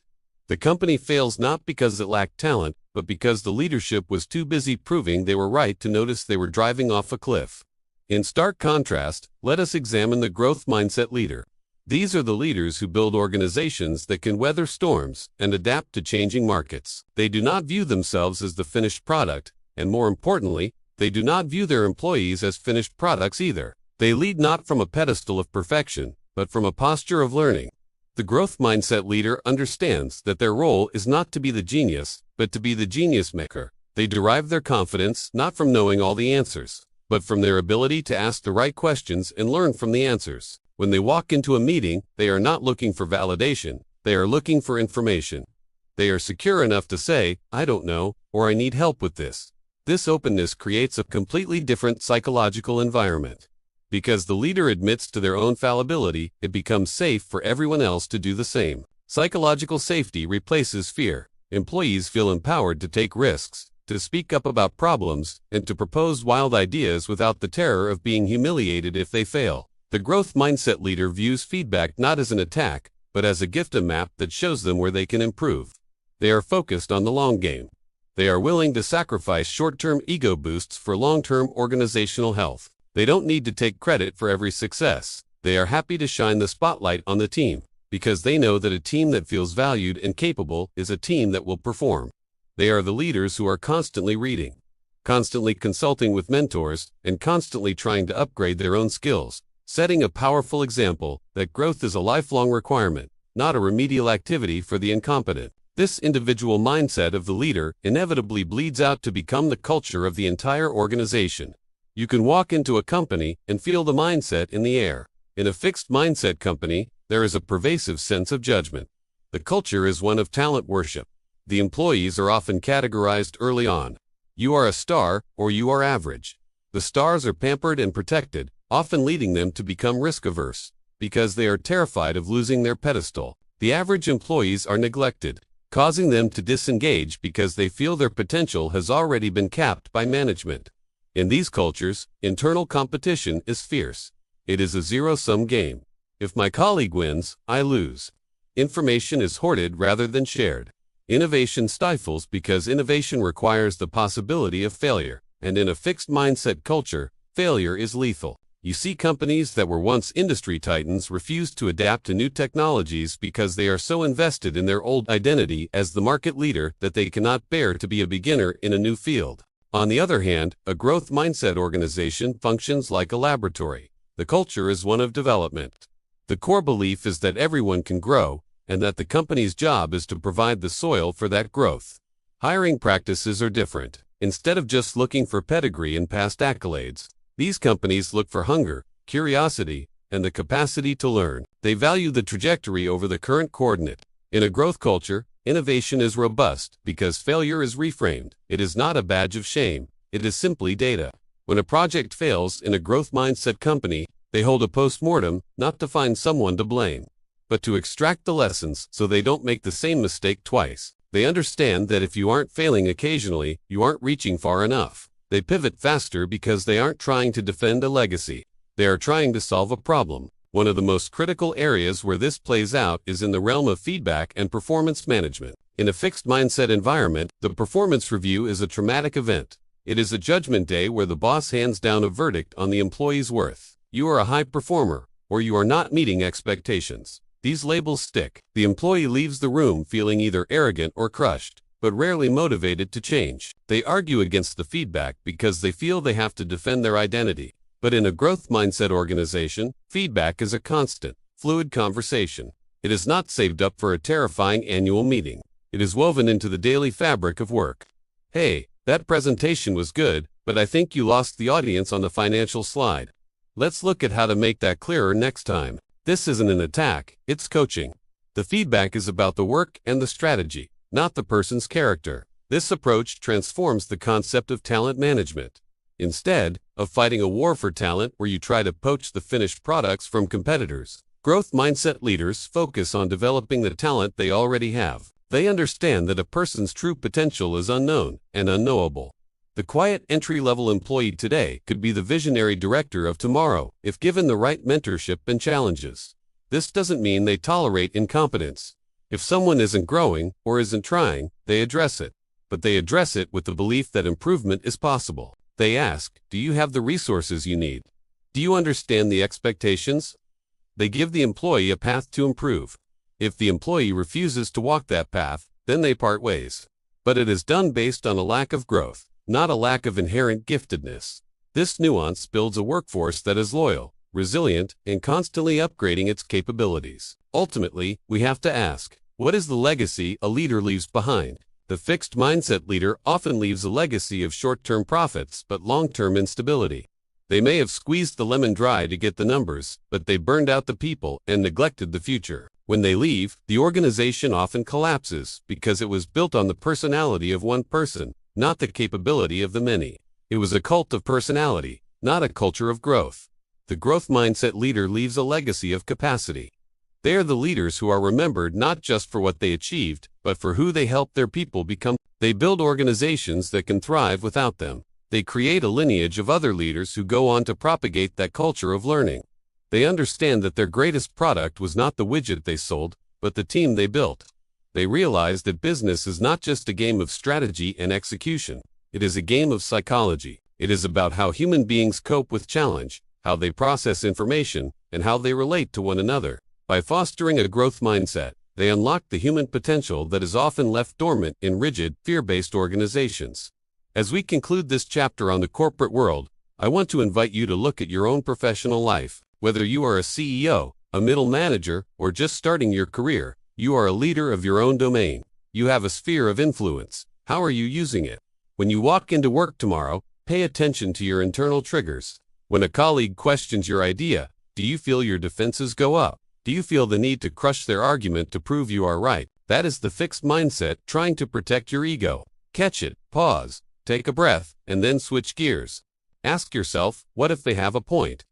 The company fails not because it lacked talent, but because the leadership was too busy proving they were right to notice they were driving off a cliff. In stark contrast, let us examine the growth mindset leader. These are the leaders who build organizations that can weather storms and adapt to changing markets. They do not view themselves as the finished product, and more importantly, they do not view their employees as finished products either. They lead not from a pedestal of perfection, but from a posture of learning. The growth mindset leader understands that their role is not to be the genius, but to be the genius maker. They derive their confidence not from knowing all the answers, but from their ability to ask the right questions and learn from the answers. When they walk into a meeting, they are not looking for validation, they are looking for information. They are secure enough to say, "I don't know," or "I need help with this." This openness creates a completely different psychological environment. Because the leader admits to their own fallibility, it becomes safe for everyone else to do the same. Psychological safety replaces fear. Employees feel empowered to take risks, to speak up about problems, and to propose wild ideas without the terror of being humiliated if they fail. The growth mindset leader views feedback not as an attack, but as a gift map that shows them where they can improve. They are focused on the long game. They are willing to sacrifice short-term ego boosts for long-term organizational health. They don't need to take credit for every success. They are happy to shine the spotlight on the team, because they know that a team that feels valued and capable is a team that will perform. They are the leaders who are constantly reading, constantly consulting with mentors, and constantly trying to upgrade their own skills, setting a powerful example that growth is a lifelong requirement, not a remedial activity for the incompetent. This individual mindset of the leader inevitably bleeds out to become the culture of the entire organization. You can walk into a company and feel the mindset in the air. In a fixed mindset company, there is a pervasive sense of judgment. The culture is one of talent worship. The employees are often categorized early on. You are a star or you are average. The stars are pampered and protected, often leading them to become risk-averse, because they are terrified of losing their pedestal. The average employees are neglected, causing them to disengage because they feel their potential has already been capped by management. In these cultures, internal competition is fierce. It is a zero-sum game. If my colleague wins, I lose. Information is hoarded rather than shared. Innovation stifles because innovation requires the possibility of failure, and in a fixed mindset culture, failure is lethal. You see companies that were once industry titans refuse to adapt to new technologies because they are so invested in their old identity as the market leader that they cannot bear to be a beginner in a new field. On the other hand, a growth mindset organization functions like a laboratory. The culture is one of development. The core belief is that everyone can grow, and that the company's job is to provide the soil for that growth. Hiring practices are different. Instead of just looking for pedigree and past accolades, these companies look for hunger, curiosity, and the capacity to learn. They value the trajectory over the current coordinate. In a growth culture, innovation is robust because failure is reframed. It is not a badge of shame. It is simply data. When a project fails in a growth mindset company, they hold a post-mortem, not to find someone to blame, but to extract the lessons so they don't make the same mistake twice. They understand that if you aren't failing occasionally, you aren't reaching far enough. They pivot faster because they aren't trying to defend a legacy. They are trying to solve a problem. One of the most critical areas where this plays out is in the realm of feedback and performance management. In a fixed mindset environment, the performance review is a traumatic event. It is a judgment day where the boss hands down a verdict on the employee's worth. You are a high performer, or you are not meeting expectations. These labels stick. The employee leaves the room feeling either arrogant or crushed, but rarely motivated to change. They argue against the feedback because they feel they have to defend their identity. But in a growth mindset organization, feedback is a constant, fluid conversation. It is not saved up for a terrifying annual meeting. It is woven into the daily fabric of work. Hey, that presentation was good, but I think you lost the audience on the financial slide. Let's look at how to make that clearer next time. This isn't an attack, it's coaching. The feedback is about the work and the strategy, not the person's character. This approach transforms the concept of talent management. Instead of fighting a war for talent where you try to poach the finished products from competitors, growth mindset leaders focus on developing the talent they already have. They understand that a person's true potential is unknown and unknowable. The quiet entry-level employee today could be the visionary director of tomorrow if given the right mentorship and challenges. This doesn't mean they tolerate incompetence. If someone isn't growing or isn't trying, they address it. But they address it with the belief that improvement is possible. They ask, do you have the resources you need? Do you understand the expectations? They give the employee a path to improve. If the employee refuses to walk that path, then they part ways. But it is done based on a lack of growth, not a lack of inherent giftedness. This nuance builds a workforce that is loyal, resilient, and constantly upgrading its capabilities. Ultimately, we have to ask, what is the legacy a leader leaves behind? The fixed mindset leader often leaves a legacy of short-term profits but long-term instability. They may have squeezed the lemon dry to get the numbers, but they burned out the people and neglected the future. When they leave, the organization often collapses because it was built on the personality of one person, not the capability of the many. It was a cult of personality, not a culture of growth. The growth mindset leader leaves a legacy of capacity. They are the leaders who are remembered not just for what they achieved, but for who they helped their people become. They build organizations that can thrive without them. They create a lineage of other leaders who go on to propagate that culture of learning. They understand that their greatest product was not the widget they sold, but the team they built. They realize that business is not just a game of strategy and execution. It is a game of psychology. It is about how human beings cope with challenge, how they process information, and how they relate to one another. By fostering a growth mindset, they unlock the human potential that is often left dormant in rigid, fear-based organizations. As we conclude this chapter on the corporate world, I want to invite you to look at your own professional life. Whether you are a CEO, a middle manager, or just starting your career, you are a leader of your own domain. You have a sphere of influence. How are you using it? When you walk into work tomorrow, pay attention to your internal triggers. When a colleague questions your idea, do you feel your defenses go up? Do you feel the need to crush their argument to prove you are right? That is the fixed mindset trying to protect your ego. Catch it, pause, take a breath, and then switch gears. Ask yourself, what if they have a point?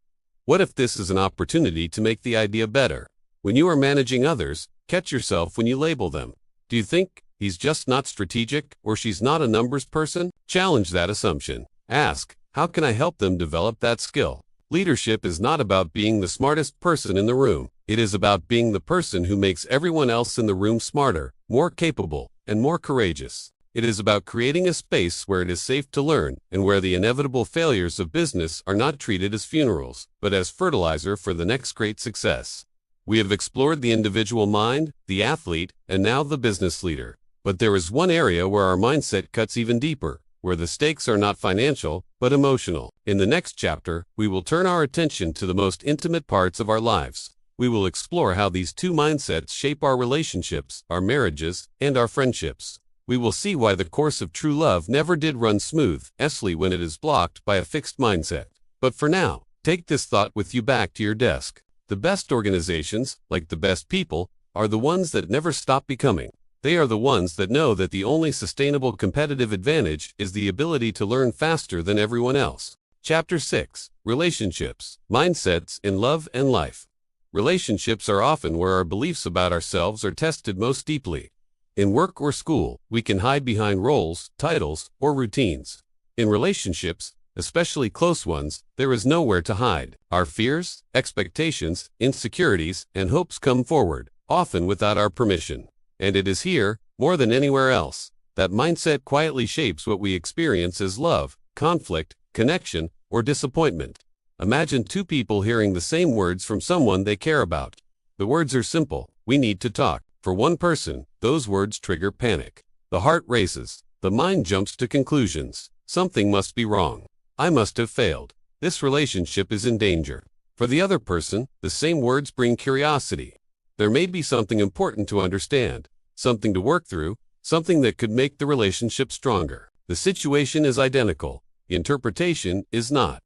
What if this is an opportunity to make the idea better? When you are managing others, catch yourself when you label them. Do you think he's just not strategic or she's not a numbers person? Challenge that assumption. Ask, how can I help them develop that skill? Leadership is not about being the smartest person in the room. It is about being the person who makes everyone else in the room smarter, more capable, and more courageous. It is about creating a space where it is safe to learn and where the inevitable failures of business are not treated as funerals, but as fertilizer for the next great success. We have explored the individual mind, the athlete, and now the business leader. But there is one area where our mindset cuts even deeper, where the stakes are not financial, but emotional. In the next chapter, we will turn our attention to the most intimate parts of our lives. We will explore how these two mindsets shape our relationships, our marriages, and our friendships. We will see why the course of true love never did run smooth, especially when it is blocked by a fixed mindset. But for now, take this thought with you back to your desk. The best organizations, like the best people, are the ones that never stop becoming. They are the ones that know that the only sustainable competitive advantage is the ability to learn faster than everyone else. Chapter 6. Relationships, Mindsets in Love and Life. Relationships are often where our beliefs about ourselves are tested most deeply. In work or school, we can hide behind roles, titles, or routines. In relationships, especially close ones, there is nowhere to hide. Our fears, expectations, insecurities, and hopes come forward, often without our permission. And it is here, more than anywhere else, that mindset quietly shapes what we experience as love, conflict, connection, or disappointment. Imagine two people hearing the same words from someone they care about. The words are simple: we need to talk. For one person, those words trigger panic. The heart races. The mind jumps to conclusions. Something must be wrong. I must have failed. This relationship is in danger. For the other person, the same words bring curiosity. There may be something important to understand, something to work through, something that could make the relationship stronger. The situation is identical. The interpretation is not.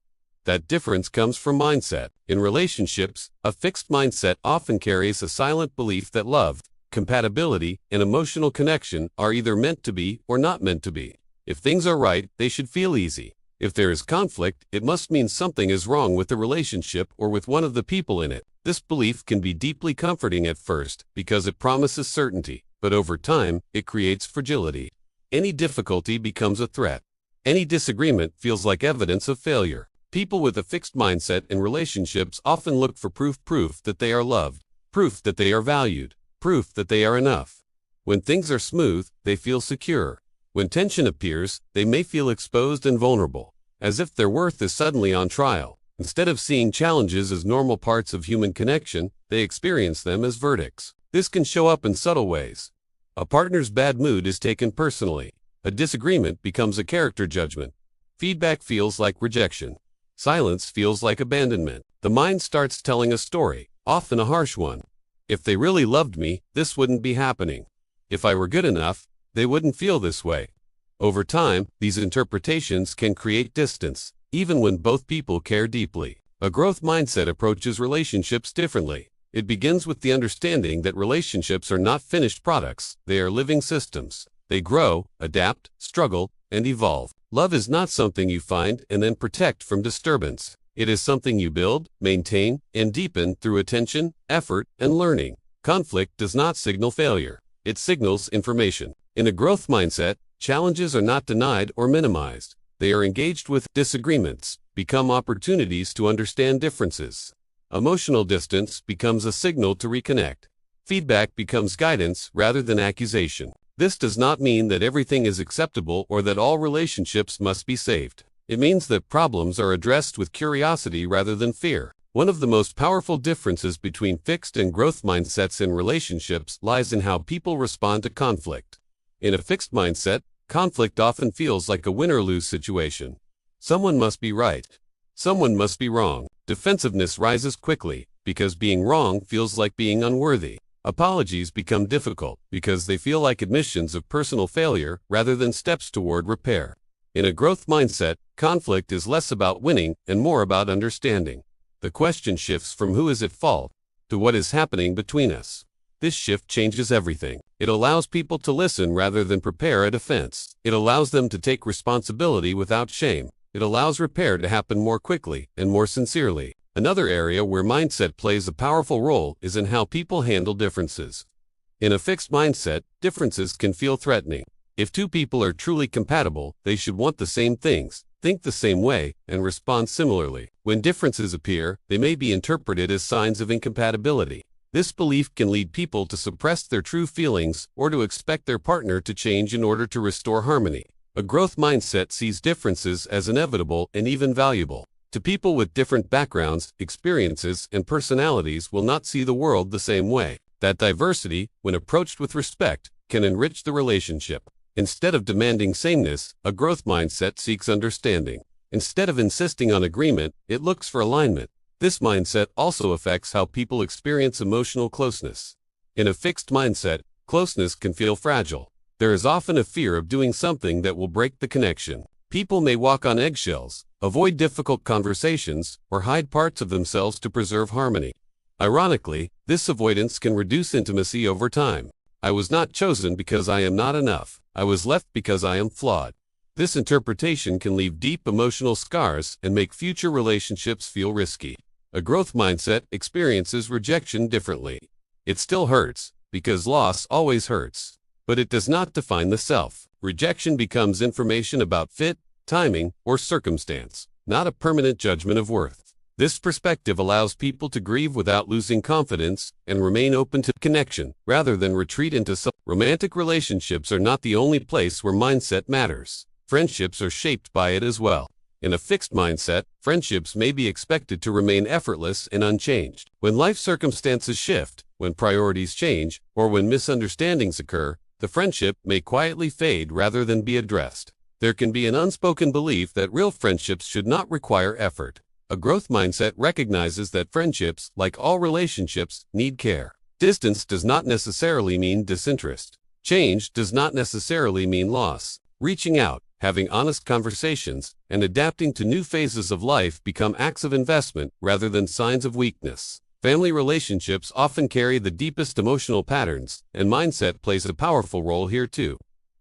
That difference comes from mindset. In relationships, a fixed mindset often carries a silent belief that love, compatibility, and emotional connection are either meant to be or not meant to be. If things are right, they should feel easy. If there is conflict, it must mean something is wrong with the relationship or with one of the people in it. This belief can be deeply comforting at first because it promises certainty, but over time, it creates fragility. Any difficulty becomes a threat. Any disagreement feels like evidence of failure. People with a fixed mindset in relationships often look for proof that they are loved, proof that they are valued, proof that they are enough. When things are smooth, they feel secure. When tension appears, they may feel exposed and vulnerable, as if their worth is suddenly on trial. Instead of seeing challenges as normal parts of human connection, they experience them as verdicts. This can show up in subtle ways. A partner's bad mood is taken personally. A disagreement becomes a character judgment. Feedback feels like rejection. Silence feels like abandonment. The mind starts telling a story, often a harsh one. If they really loved me, this wouldn't be happening. If I were good enough, they wouldn't feel this way. Over time, these interpretations can create distance, even when both people care deeply. A growth mindset approaches relationships differently. It begins with the understanding that relationships are not finished products, they are living systems. They grow, adapt, struggle, and evolve. Love is not something you find and then protect from disturbance. It is something you build, maintain, and deepen through attention, effort, and learning. Conflict does not signal failure. It signals information. In a growth mindset, challenges are not denied or minimized. They are engaged with. Disagreements become opportunities to understand differences. Emotional distance becomes a signal to reconnect. Feedback becomes guidance rather than accusation. This does not mean that everything is acceptable or that all relationships must be saved. It means that problems are addressed with curiosity rather than fear. One of the most powerful differences between fixed and growth mindsets in relationships lies in how people respond to conflict. In a fixed mindset, conflict often feels like a win-or-lose situation. Someone must be right. Someone must be wrong. Defensiveness rises quickly because being wrong feels like being unworthy. Apologies become difficult because they feel like admissions of personal failure rather than steps toward repair. In a growth mindset, conflict is less about winning and more about understanding. The question shifts from who is at fault to what is happening between us. This shift changes everything. It allows people to listen rather than prepare a defense. It allows them to take responsibility without shame. It allows repair to happen more quickly and more sincerely. Another area where mindset plays a powerful role is in how people handle differences. In a fixed mindset, differences can feel threatening. If two people are truly compatible, they should want the same things, think the same way, and respond similarly. When differences appear, they may be interpreted as signs of incompatibility. This belief can lead people to suppress their true feelings or to expect their partner to change in order to restore harmony. A growth mindset sees differences as inevitable and even valuable. To people with different backgrounds, experiences, and personalities will not see the world the same way. That diversity, when approached with respect, can enrich the relationship. Instead of demanding sameness, a growth mindset seeks understanding. Instead of insisting on agreement, it looks for alignment. This mindset also affects how people experience emotional closeness. In a fixed mindset, closeness can feel fragile. There is often a fear of doing something that will break the connection. People may walk on eggshells, avoid difficult conversations, or hide parts of themselves to preserve harmony. Ironically, this avoidance can reduce intimacy over time. I was not chosen because I am not enough. I was left because I am flawed. This interpretation can leave deep emotional scars and make future relationships feel risky. A growth mindset experiences rejection differently. It still hurts, because loss always hurts. But it does not define the self. Rejection becomes information about fit, timing, or circumstance, not a permanent judgment of worth. This perspective allows people to grieve without losing confidence and remain open to connection, rather than retreat into self. Romantic relationships are not the only place where mindset matters. Friendships are shaped by it as well. In a fixed mindset, friendships may be expected to remain effortless and unchanged. When life circumstances shift, when priorities change, or when misunderstandings occur, the friendship may quietly fade rather than be addressed. There can be an unspoken belief that real friendships should not require effort. A growth mindset recognizes that friendships, like all relationships, need care. Distance does not necessarily mean disinterest. Change does not necessarily mean loss. Reaching out, having honest conversations, and adapting to new phases of life become acts of investment rather than signs of weakness. Family relationships often carry the deepest emotional patterns, and mindset plays a powerful role here too.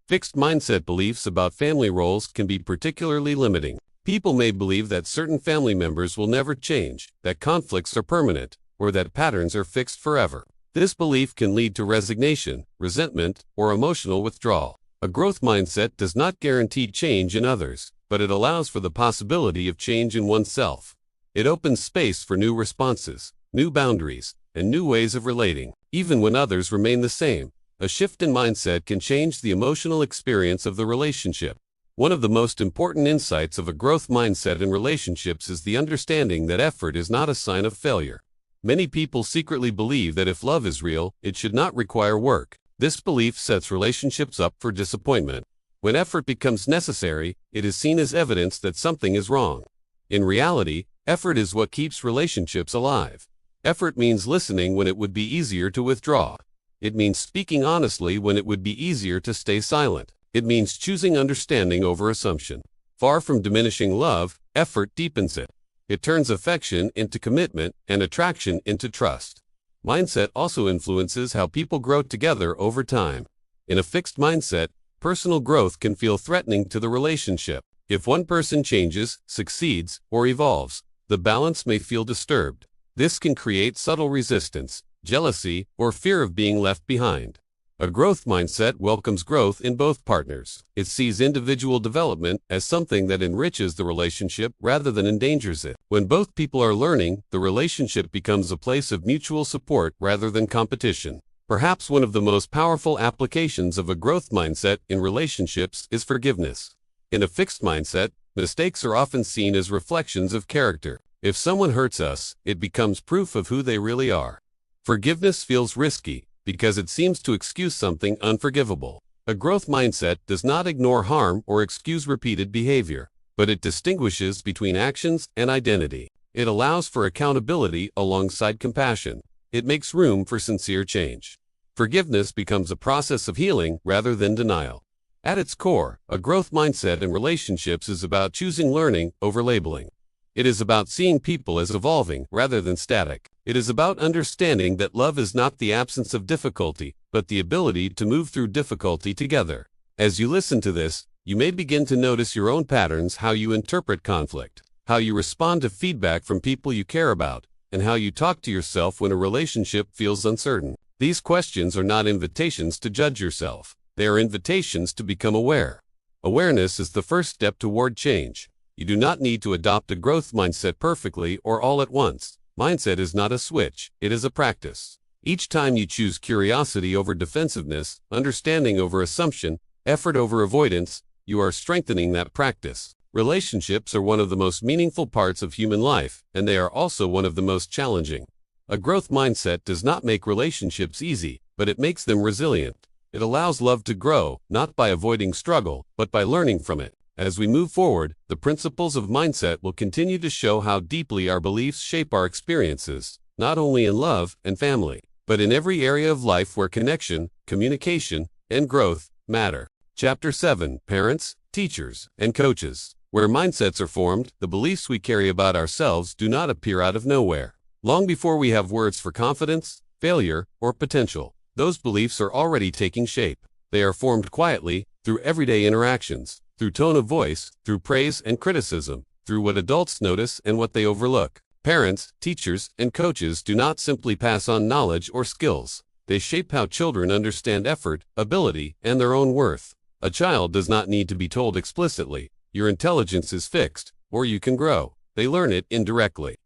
Fixed mindset beliefs about family roles can be particularly limiting. People may believe that certain family members will never change, that conflicts are permanent, or that patterns are fixed forever. This belief can lead to resignation, resentment, or emotional withdrawal. A growth mindset does not guarantee change in others, but it allows for the possibility of change in oneself. It opens space for new responses, new boundaries, and new ways of relating. Even when others remain the same, a shift in mindset can change the emotional experience of the relationship. One of the most important insights of a growth mindset in relationships is the understanding that effort is not a sign of failure. Many people secretly believe that if love is real, it should not require work. This belief sets relationships up for disappointment. When effort becomes necessary, it is seen as evidence that something is wrong. In reality, effort is what keeps relationships alive. Effort means listening when it would be easier to withdraw. It means speaking honestly when it would be easier to stay silent. It means choosing understanding over assumption. Far from diminishing love, effort deepens it. It turns affection into commitment and attraction into trust. Mindset also influences how people grow together over time. In a fixed mindset, personal growth can feel threatening to the relationship. If one person changes, succeeds, or evolves, the balance may feel disturbed. This can create subtle resistance, jealousy, or fear of being left behind. A growth mindset welcomes growth in both partners. It sees individual development as something that enriches the relationship rather than endangers it. When both people are learning, the relationship becomes a place of mutual support rather than competition. Perhaps one of the most powerful applications of a growth mindset in relationships is forgiveness. In a fixed mindset, mistakes are often seen as reflections of character. If someone hurts us, it becomes proof of who they really are. Forgiveness feels risky, because it seems to excuse something unforgivable. A growth mindset does not ignore harm or excuse repeated behavior, but it distinguishes between actions and identity. It allows for accountability alongside compassion. It makes room for sincere change. Forgiveness becomes a process of healing rather than denial. At its core, a growth mindset in relationships is about choosing learning over labeling. It is about seeing people as evolving rather than static. It is about understanding that love is not the absence of difficulty, but the ability to move through difficulty together. As you listen to this, you may begin to notice your own patterns, how you interpret conflict, how you respond to feedback from people you care about, and how you talk to yourself when a relationship feels uncertain. These questions are not invitations to judge yourself. They are invitations to become aware. Awareness is the first step toward change. You do not need to adopt a growth mindset perfectly or all at once. Mindset is not a switch, it is a practice. Each time you choose curiosity over defensiveness, understanding over assumption, effort over avoidance, you are strengthening that practice. Relationships are one of the most meaningful parts of human life, and they are also one of the most challenging. A growth mindset does not make relationships easy, but it makes them resilient. It allows love to grow, not by avoiding struggle, but by learning from it. As we move forward, the principles of mindset will continue to show how deeply our beliefs shape our experiences, not only in love and family, but in every area of life where connection, communication, and growth matter. Chapter 7: Parents, Teachers, and Coaches. Where mindsets are formed, the beliefs we carry about ourselves do not appear out of nowhere. Long before we have words for confidence, failure, or potential, those beliefs are already taking shape. They are formed quietly, through everyday interactions, through tone of voice, through praise and criticism, through what adults notice and what they overlook. Parents, teachers, and coaches do not simply pass on knowledge or skills. They shape how children understand effort, ability, and their own worth. A child does not need to be told explicitly, "Your intelligence is fixed," or "You can grow." They learn it indirectly.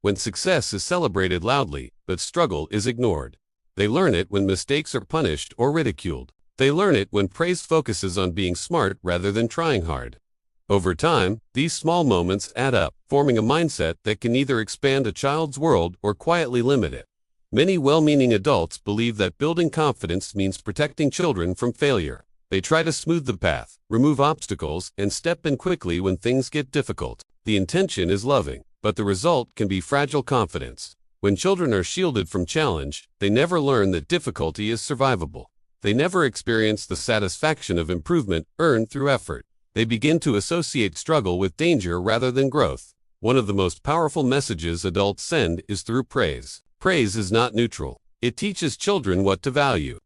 When success is celebrated loudly, but struggle is ignored. They learn it when mistakes are punished or ridiculed. They learn it when praise focuses on being smart rather than trying hard. Over time, these small moments add up, forming a mindset that can either expand a child's world or quietly limit it. Many well-meaning adults believe that building confidence means protecting children from failure. They try to smooth the path, remove obstacles, and step in quickly when things get difficult. The intention is loving, but the result can be fragile confidence. When children are shielded from challenge, they never learn that difficulty is survivable. They never experience the satisfaction of improvement earned through effort. They begin to associate struggle with danger rather than growth. One of the most powerful messages adults send is through praise. Praise is not neutral. It teaches children what to value.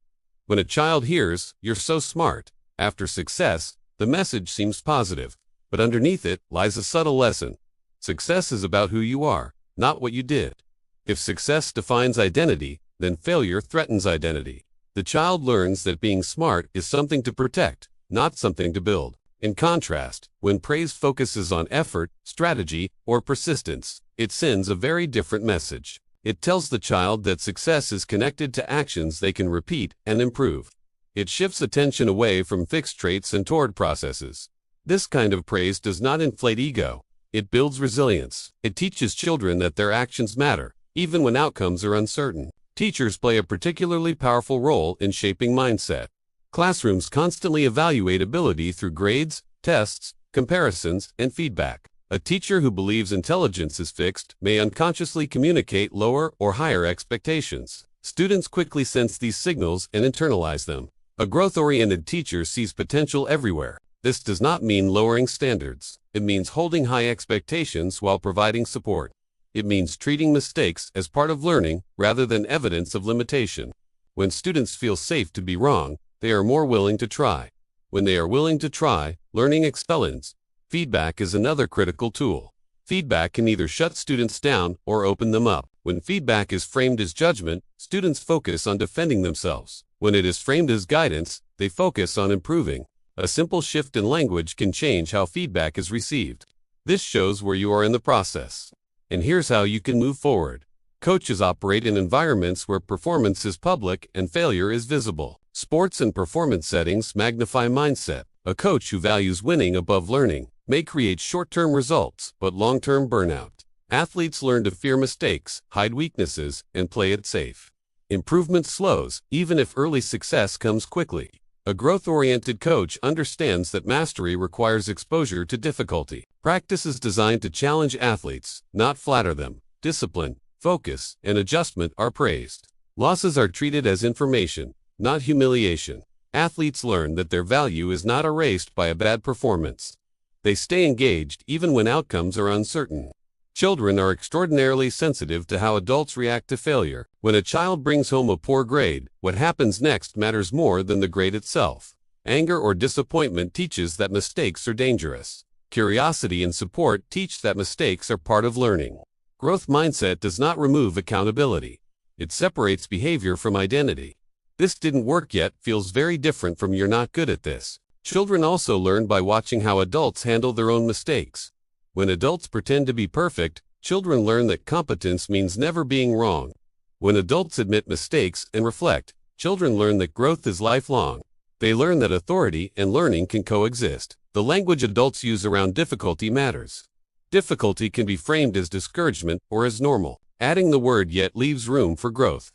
When a child hears, "You're so smart," after success, the message seems positive, but underneath it lies a subtle lesson. Success is about who you are, not what you did. If success defines identity, then failure threatens identity. The child learns that being smart is something to protect, not something to build. In contrast, when praise focuses on effort, strategy, or persistence, it sends a very different message. It tells the child that success is connected to actions they can repeat and improve. It shifts attention away from fixed traits and toward processes. This kind of praise does not inflate ego. It builds resilience. It teaches children that their actions matter, even when outcomes are uncertain. Teachers play a particularly powerful role in shaping mindset. Classrooms constantly evaluate ability through grades, tests, comparisons, and feedback. A teacher who believes intelligence is fixed may unconsciously communicate lower or higher expectations. Students quickly sense these signals and internalize them. A growth-oriented teacher sees potential everywhere. This does not mean lowering standards. It means holding high expectations while providing support. It means treating mistakes as part of learning rather than evidence of limitation. When students feel safe to be wrong, they are more willing to try. When they are willing to try, learning excels. Feedback is another critical tool. Feedback can either shut students down or open them up. When feedback is framed as judgment, students focus on defending themselves. When it is framed as guidance, they focus on improving. A simple shift in language can change how feedback is received. This shows where you are in the process. And here's how you can move forward. Coaches operate in environments where performance is public and failure is visible. Sports and performance settings magnify mindset. A coach who values winning above learning may create short-term results, but long-term burnout. Athletes learn to fear mistakes, hide weaknesses, and play it safe. Improvement slows, even if early success comes quickly. A growth-oriented coach understands that mastery requires exposure to difficulty. Practice is designed to challenge athletes, not flatter them. Discipline, focus, and adjustment are praised. Losses are treated as information, not humiliation. Athletes learn that their value is not erased by a bad performance. They stay engaged even when outcomes are uncertain. Children are extraordinarily sensitive to how adults react to failure. When a child brings home a poor grade, what happens next matters more than the grade itself. Anger or disappointment teaches that mistakes are dangerous. Curiosity and support teach that mistakes are part of learning. Growth mindset does not remove accountability. It separates behavior from identity. "This didn't work yet" feels very different from "You're not good at this." Children also learn by watching how adults handle their own mistakes. When adults pretend to be perfect, children learn that competence means never being wrong. When adults admit mistakes and reflect, children learn that growth is lifelong. They learn that authority and learning can coexist. The language adults use around difficulty matters. Difficulty can be framed as discouragement or as normal. Adding the word yet leaves room for growth.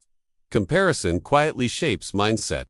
Comparison quietly shapes mindset.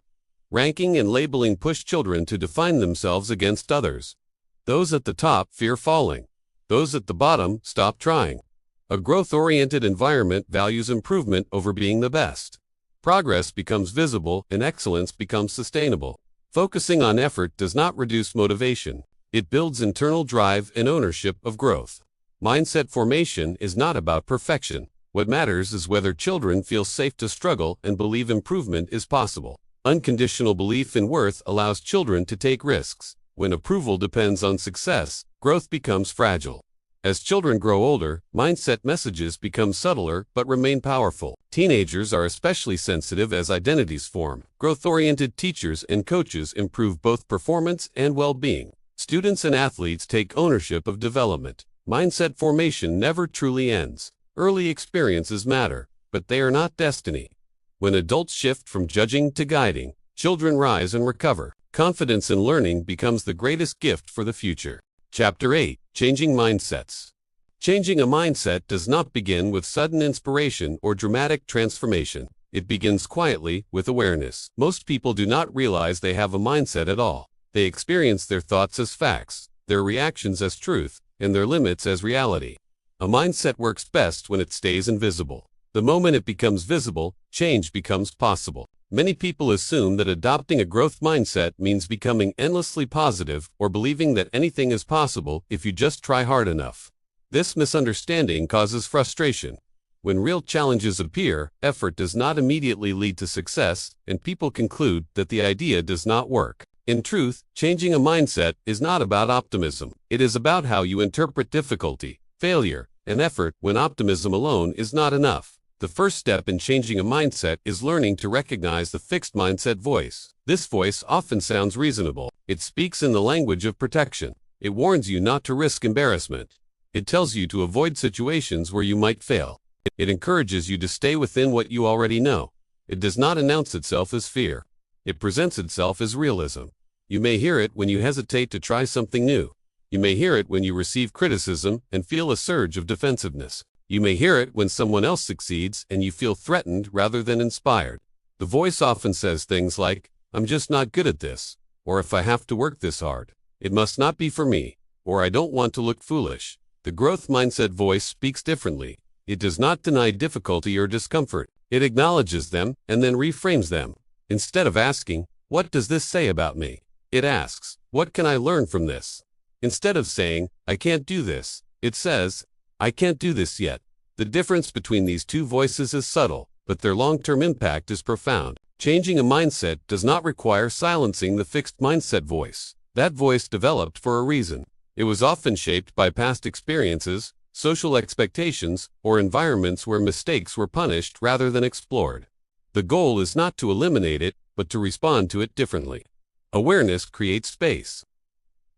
Ranking and labeling push children to define themselves against others. Those at the top fear falling. Those at the bottom stop trying. A growth-oriented environment values improvement over being the best. Progress becomes visible and excellence becomes sustainable. Focusing on effort does not reduce motivation. It builds internal drive and ownership of growth. Mindset formation is not about perfection. What matters is whether children feel safe to struggle and believe improvement is possible. Unconditional belief in worth allows children to take risks. When approval depends on success, growth becomes fragile. As children grow older, mindset messages become subtler but remain powerful. Teenagers are especially sensitive as identities form. Growth-oriented teachers and coaches improve both performance and well-being. Students and athletes take ownership of development. Mindset formation never truly ends. Early experiences matter, but they are not destiny. When adults shift from judging to guiding, children rise and recover. Confidence in learning becomes the greatest gift for the future. Chapter 8. Changing Mindsets. Changing a mindset does not begin with sudden inspiration or dramatic transformation. It begins quietly, with awareness. Most people do not realize they have a mindset at all. They experience their thoughts as facts, their reactions as truth, and their limits as reality. A mindset works best when it stays invisible. The moment it becomes visible, change becomes possible. Many people assume that adopting a growth mindset means becoming endlessly positive or believing that anything is possible if you just try hard enough. This misunderstanding causes frustration. When real challenges appear, effort does not immediately lead to success, and people conclude that the idea does not work. In truth, changing a mindset is not about optimism. It is about how you interpret difficulty, failure, and effort when optimism alone is not enough. The first step in changing a mindset is learning to recognize the fixed mindset voice. This voice often sounds reasonable. It speaks in the language of protection. It warns you not to risk embarrassment. It tells you to avoid situations where you might fail. It encourages you to stay within what you already know. It does not announce itself as fear. It presents itself as realism. You may hear it when you hesitate to try something new. You may hear it when you receive criticism and feel a surge of defensiveness. You may hear it when someone else succeeds and you feel threatened rather than inspired. The voice often says things like, "I'm just not good at this," or "If I have to work this hard, it must not be for me," or "I don't want to look foolish." The growth mindset voice speaks differently. It does not deny difficulty or discomfort. It acknowledges them and then reframes them. Instead of asking, "What does this say about me?" it asks, "What can I learn from this?" Instead of saying, "I can't do this," it says, "I can't do this yet." The difference between these two voices is subtle, but their long-term impact is profound. Changing a mindset does not require silencing the fixed mindset voice. That voice developed for a reason. It was often shaped by past experiences, social expectations, or environments where mistakes were punished rather than explored. The goal is not to eliminate it, but to respond to it differently. Awareness creates space.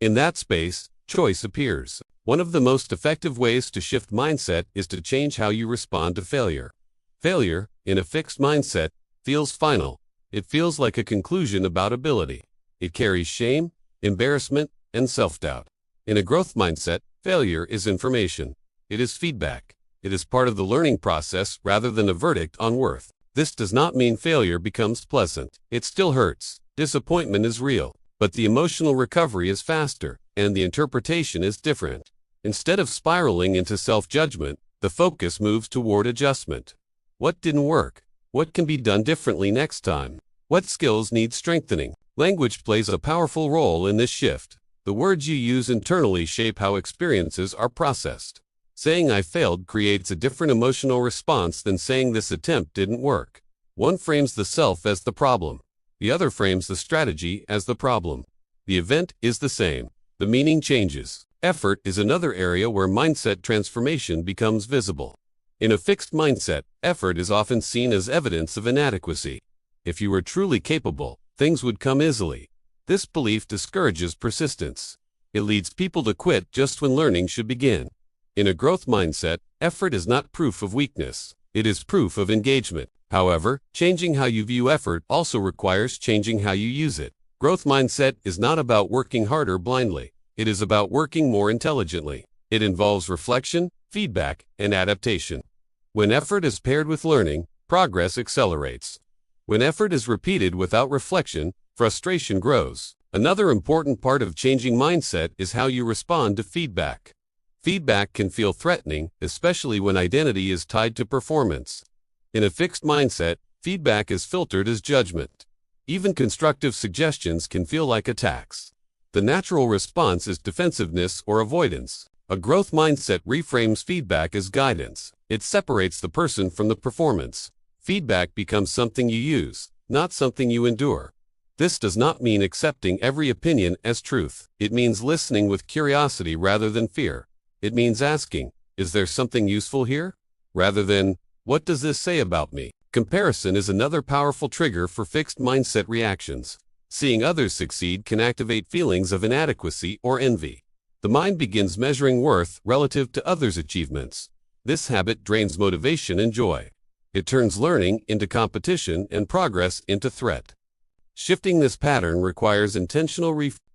In that space, choice appears. One of the most effective ways to shift mindset is to change how you respond to failure. Failure, in a fixed mindset, feels final. It feels like a conclusion about ability. It carries shame, embarrassment, and self-doubt. In a growth mindset, failure is information. It is feedback. It is part of the learning process rather than a verdict on worth. This does not mean failure becomes pleasant. It still hurts. Disappointment is real. But the emotional recovery is faster, and the interpretation is different. Instead of spiraling into self-judgment, the focus moves toward adjustment. What didn't work? What can be done differently next time? What skills need strengthening? Language plays a powerful role in this shift. The words you use internally shape how experiences are processed. Saying "I failed" creates a different emotional response than saying "this attempt didn't work." One frames the self as the problem. The other frames the strategy as the problem. The event is the same. The meaning changes. Effort is another area where mindset transformation becomes visible. In a fixed mindset, effort is often seen as evidence of inadequacy. If you were truly capable, things would come easily. This belief discourages persistence. It leads people to quit just when learning should begin. In a growth mindset, effort is not proof of weakness. It is proof of engagement. However, changing how you view effort also requires changing how you use it. Growth mindset is not about working harder blindly. It is about working more intelligently. It involves reflection, feedback, and adaptation. When effort is paired with learning, progress accelerates. When effort is repeated without reflection, frustration grows. Another important part of changing mindset is how you respond to feedback. Feedback can feel threatening, especially when identity is tied to performance. In a fixed mindset, feedback is filtered as judgment. Even constructive suggestions can feel like attacks. The natural response is defensiveness or avoidance. A growth mindset reframes feedback as guidance. It separates the person from the performance. Feedback becomes something you use, not something you endure. This does not mean accepting every opinion as truth. It means listening with curiosity rather than fear. It means asking, is there something useful here? Rather than, what does this say about me? Comparison is another powerful trigger for fixed mindset reactions. Seeing others succeed can activate feelings of inadequacy or envy. The mind begins measuring worth relative to others' achievements. This habit drains motivation and joy. It turns learning into competition and progress into threat. Shifting this pattern requires intentional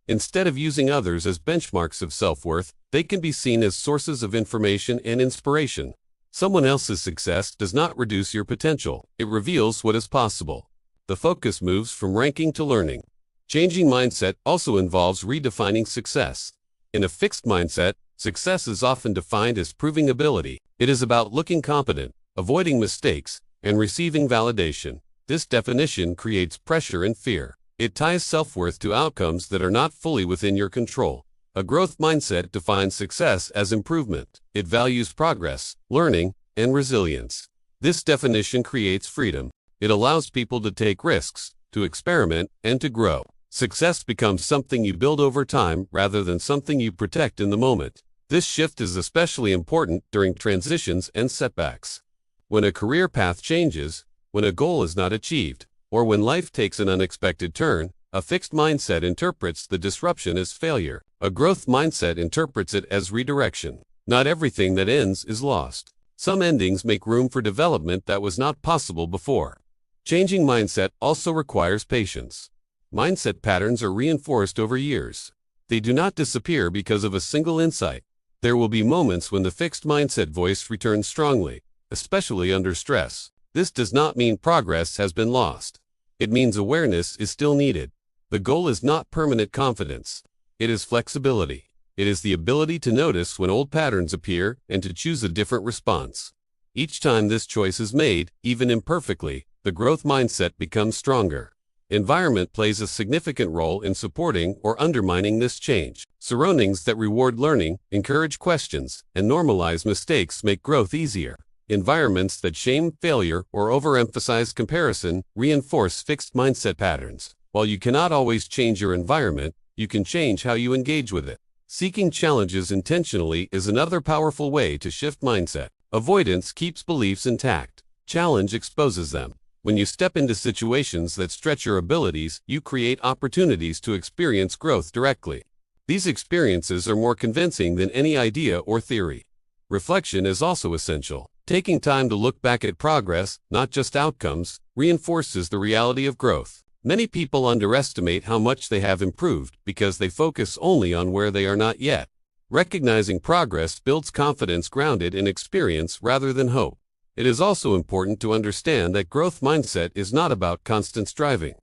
Instead of using others as benchmarks of self-worth, they can be seen as sources of information and inspiration. Someone else's success does not reduce your potential. It reveals what is possible. The focus moves from ranking to learning. Changing mindset also involves redefining success. In a fixed mindset, success is often defined as proving ability. It is about looking competent, avoiding mistakes, and receiving validation. This definition creates pressure and fear. It ties self-worth to outcomes that are not fully within your control. A growth mindset defines success as improvement. It values progress, learning, and resilience. This definition creates freedom. It allows people to take risks, to experiment, and to grow. Success becomes something you build over time rather than something you protect in the moment. This shift is especially important during transitions and setbacks. When a career path changes, when a goal is not achieved, or when life takes an unexpected turn, a fixed mindset interprets the disruption as failure. A growth mindset interprets it as redirection. Not everything that ends is lost. Some endings make room for development that was not possible before. Changing mindset also requires patience. Mindset patterns are reinforced over years. They do not disappear because of a single insight. There will be moments when the fixed mindset voice returns strongly, especially under stress. This does not mean progress has been lost. It means awareness is still needed. The goal is not permanent confidence. It is flexibility. It is the ability to notice when old patterns appear and to choose a different response. Each time this choice is made, even imperfectly, the growth mindset becomes stronger. Environment plays a significant role in supporting or undermining this change. Surroundings that reward learning, encourage questions, and normalize mistakes make growth easier. Environments that shame failure or overemphasize comparison reinforce fixed mindset patterns. While you cannot always change your environment, you can change how you engage with it. Seeking challenges intentionally is another powerful way to shift mindset. Avoidance keeps beliefs intact. Challenge exposes them. When you step into situations that stretch your abilities, you create opportunities to experience growth directly. These experiences are more convincing than any idea or theory. Reflection is also essential. Taking time to look back at progress, not just outcomes, reinforces the reality of growth. Many people underestimate how much they have improved because they focus only on where they are not yet. Recognizing progress builds confidence grounded in experience rather than hope. It is also important to understand that growth mindset is not about constant striving.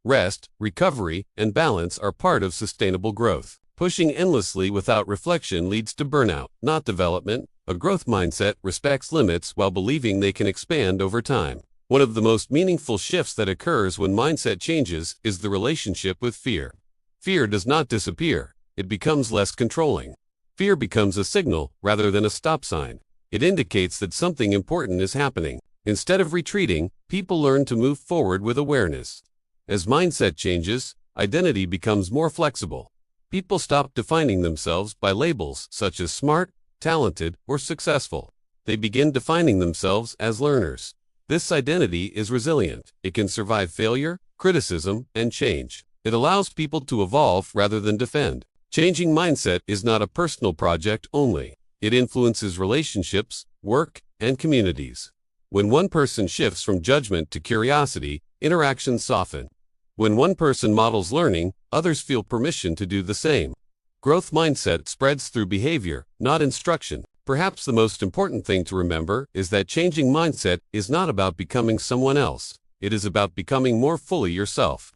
Rest, recovery, and balance are part of sustainable growth. Pushing endlessly without reflection leads to burnout, not development. A growth mindset respects limits while believing they can expand over time. One of the most meaningful shifts that occurs when mindset changes is the relationship with fear. Fear does not disappear, it becomes less controlling. Fear becomes a signal rather than a stop sign. It indicates that something important is happening. Instead of retreating, people learn to move forward with awareness. As mindset changes, identity becomes more flexible. People stop defining themselves by labels such as smart, talented, or successful. They begin defining themselves as learners. This identity is resilient. It can survive failure, criticism, and change. It allows people to evolve rather than defend. Changing mindset is not a personal project only. It influences relationships, work, and communities. When one person shifts from judgment to curiosity, interactions soften. When one person models learning, others feel permission to do the same. Growth mindset spreads through behavior, not instruction. Perhaps the most important thing to remember is that changing mindset is not about becoming someone else. It is about becoming more fully yourself.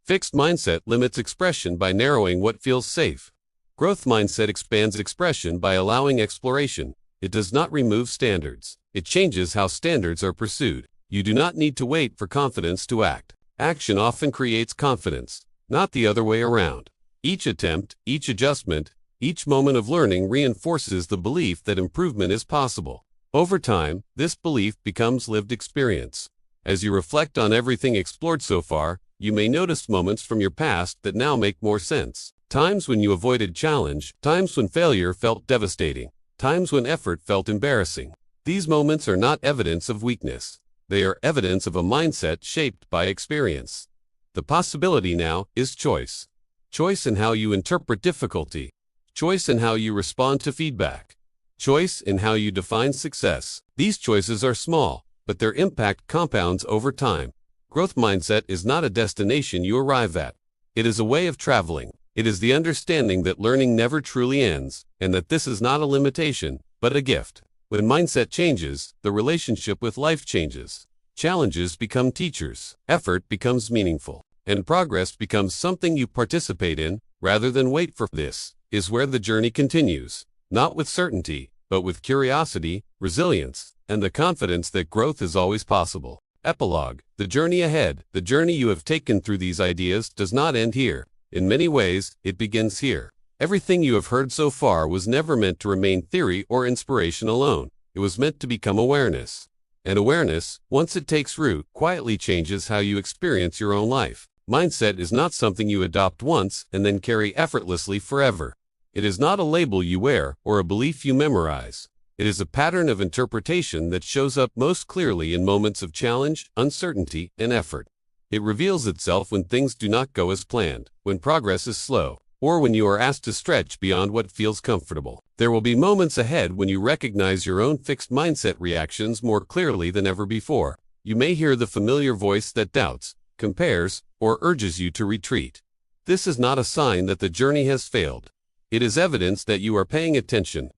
Fixed mindset limits expression by narrowing what feels safe. Growth mindset expands expression by allowing exploration. It does not remove standards. It changes how standards are pursued. You do not need to wait for confidence to act. Action often creates confidence, not the other way around. Each attempt, each adjustment, each moment of learning reinforces the belief that improvement is possible. Over time, this belief becomes lived experience. As you reflect on everything explored so far, you may notice moments from your past that now make more sense. Times when you avoided challenge, times when failure felt devastating, times when effort felt embarrassing. These moments are not evidence of weakness. They are evidence of a mindset shaped by experience. The possibility now is choice. Choice in how you interpret difficulty. Choice in how you respond to feedback. Choice in how you define success. These choices are small, but their impact compounds over time. Growth mindset is not a destination you arrive at. It is a way of traveling. It is the understanding that learning never truly ends, and that this is not a limitation, but a gift. When mindset changes, the relationship with life changes. Challenges become teachers. Effort becomes meaningful. And progress becomes something you participate in, rather than wait for. This is where the journey continues, not with certainty, but with curiosity, resilience, and the confidence that growth is always possible. Epilogue. The journey ahead. The journey you have taken through these ideas does not end here. In many ways, it begins here. Everything you have heard so far was never meant to remain theory or inspiration alone. It was meant to become awareness. And awareness, once it takes root, quietly changes how you experience your own life. Mindset is not something you adopt once and then carry effortlessly forever. It is not a label you wear or a belief you memorize. It is a pattern of interpretation that shows up most clearly in moments of challenge, uncertainty, and effort. It reveals itself when things do not go as planned, when progress is slow, or when you are asked to stretch beyond what feels comfortable. There will be moments ahead when you recognize your own fixed mindset reactions more clearly than ever before. You may hear the familiar voice that doubts, compares, or urges you to retreat. This is not a sign that the journey has failed. It is evidence that you are paying attention.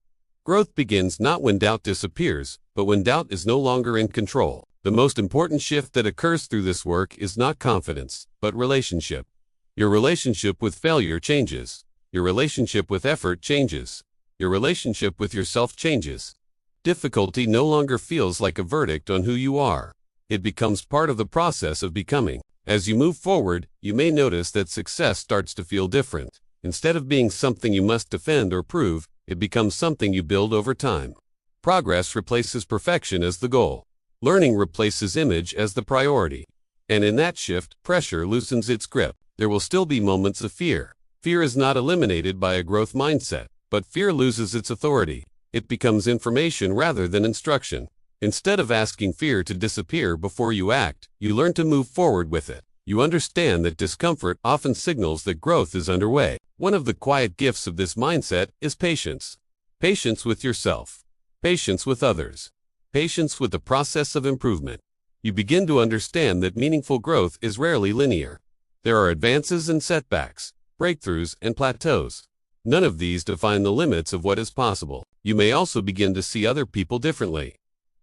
Growth begins not when doubt disappears, but when doubt is no longer in control. The most important shift that occurs through this work is not confidence, but relationship. Your relationship with failure changes. Your relationship with effort changes. Your relationship with yourself changes. Difficulty no longer feels like a verdict on who you are. It becomes part of the process of becoming. As you move forward, you may notice that success starts to feel different. Instead of being something you must defend or prove, it becomes something you build over time. Progress replaces perfection as the goal. Learning replaces image as the priority. And in that shift, pressure loosens its grip. There will still be moments of fear. Fear is not eliminated by a growth mindset, but fear loses its authority. It becomes information rather than instruction. Instead of asking fear to disappear before you act, you learn to move forward with it. You understand that discomfort often signals that growth is underway. One of the quiet gifts of this mindset is patience. Patience with yourself. Patience with others. Patience with the process of improvement. You begin to understand that meaningful growth is rarely linear. There are advances and setbacks, breakthroughs and plateaus. None of these define the limits of what is possible. You may also begin to see other people differently.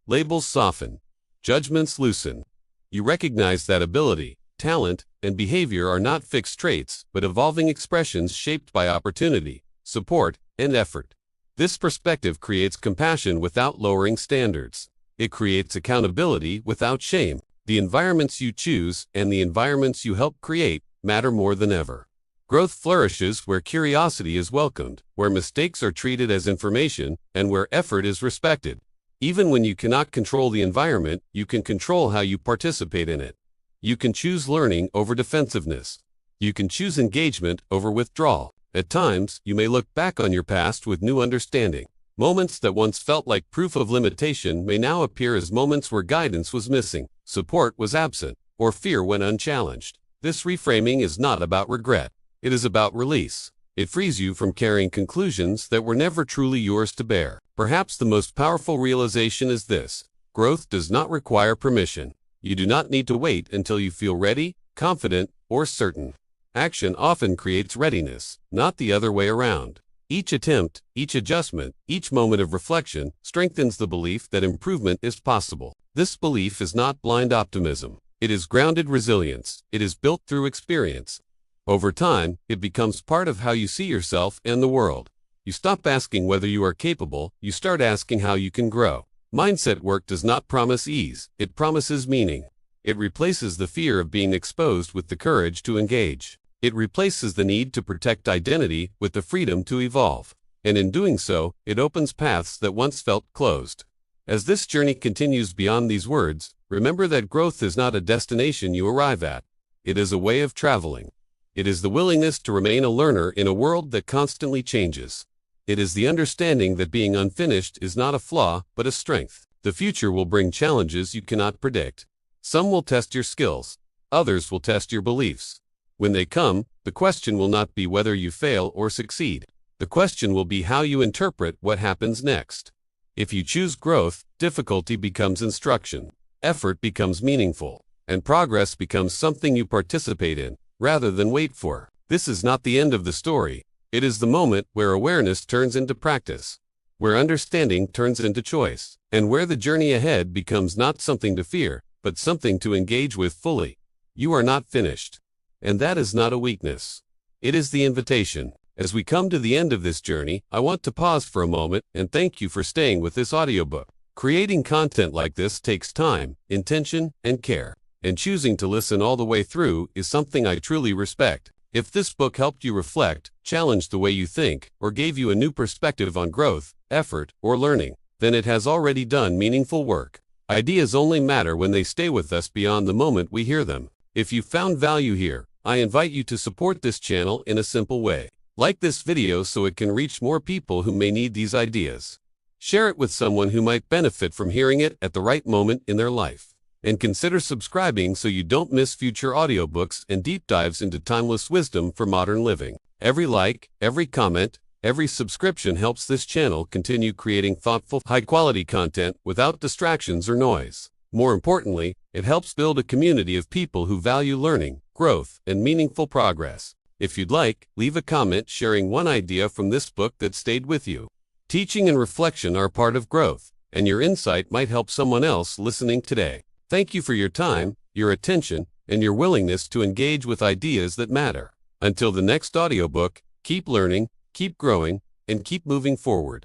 Labels soften. Judgments loosen. You recognize that ability, talent, and behavior are not fixed traits, but evolving expressions shaped by opportunity, support, and effort. This perspective creates compassion without lowering standards. It creates accountability without shame. The environments you choose and the environments you help create matter more than ever. Growth flourishes where curiosity is welcomed, where mistakes are treated as information, and where effort is respected. Even when you cannot control the environment, you can control how you participate in it. You can choose learning over defensiveness. You can choose engagement over withdrawal. At times, you may look back on your past with new understanding. Moments that once felt like proof of limitation may now appear as moments where guidance was missing, support was absent, or fear went unchallenged. This reframing is not about regret. It is about release. It frees you from carrying conclusions that were never truly yours to bear. Perhaps the most powerful realization is this: Growth does not require permission. You do not need to wait until you feel ready, confident, or certain. Action often creates readiness, not the other way around. Each attempt, each adjustment, each moment of reflection strengthens the belief that improvement is possible. This belief is not blind optimism. It is grounded resilience. It is built through experience. Over time, it becomes part of how you see yourself and the world. You stop asking whether you are capable, you start asking how you can grow. Mindset work does not promise ease, it promises meaning. It replaces the fear of being exposed with the courage to engage. It replaces the need to protect identity with the freedom to evolve. And in doing so, it opens paths that once felt closed. As this journey continues beyond these words, remember that growth is not a destination you arrive at. It is a way of traveling. It is the willingness to remain a learner in a world that constantly changes. It is the understanding that being unfinished is not a flaw, but a strength. The future will bring challenges you cannot predict. Some will test your skills. Others will test your beliefs. When they come, the question will not be whether you fail or succeed. The question will be how you interpret what happens next. If you choose growth, difficulty becomes instruction. Effort becomes meaningful. And progress becomes something you participate in, rather than wait for. This is not the end of the story. It is the moment where awareness turns into practice, where understanding turns into choice, and where the journey ahead becomes not something to fear, but something to engage with fully. You are not finished. And that is not a weakness. It is the invitation. As we come to the end of this journey, I want to pause for a moment and thank you for staying with this audiobook. Creating content like this takes time, intention, and care. And choosing to listen all the way through is something I truly respect. If this book helped you reflect, challenged the way you think, or gave you a new perspective on growth, effort, or learning, then it has already done meaningful work. Ideas only matter when they stay with us beyond the moment we hear them. If you found value here, I invite you to support this channel in a simple way. Like this video so it can reach more people who may need these ideas. Share it with someone who might benefit from hearing it at the right moment in their life. And consider subscribing so you don't miss future audiobooks and deep dives into timeless wisdom for modern living. Every like, every comment, every subscription helps this channel continue creating thoughtful, high-quality content without distractions or noise. More importantly, it helps build a community of people who value learning, growth, and meaningful progress. If you'd like, leave a comment sharing one idea from this book that stayed with you. Teaching and reflection are part of growth, and your insight might help someone else listening today. Thank you for your time, your attention, and your willingness to engage with ideas that matter. Until the next audiobook, keep learning, keep growing, and keep moving forward.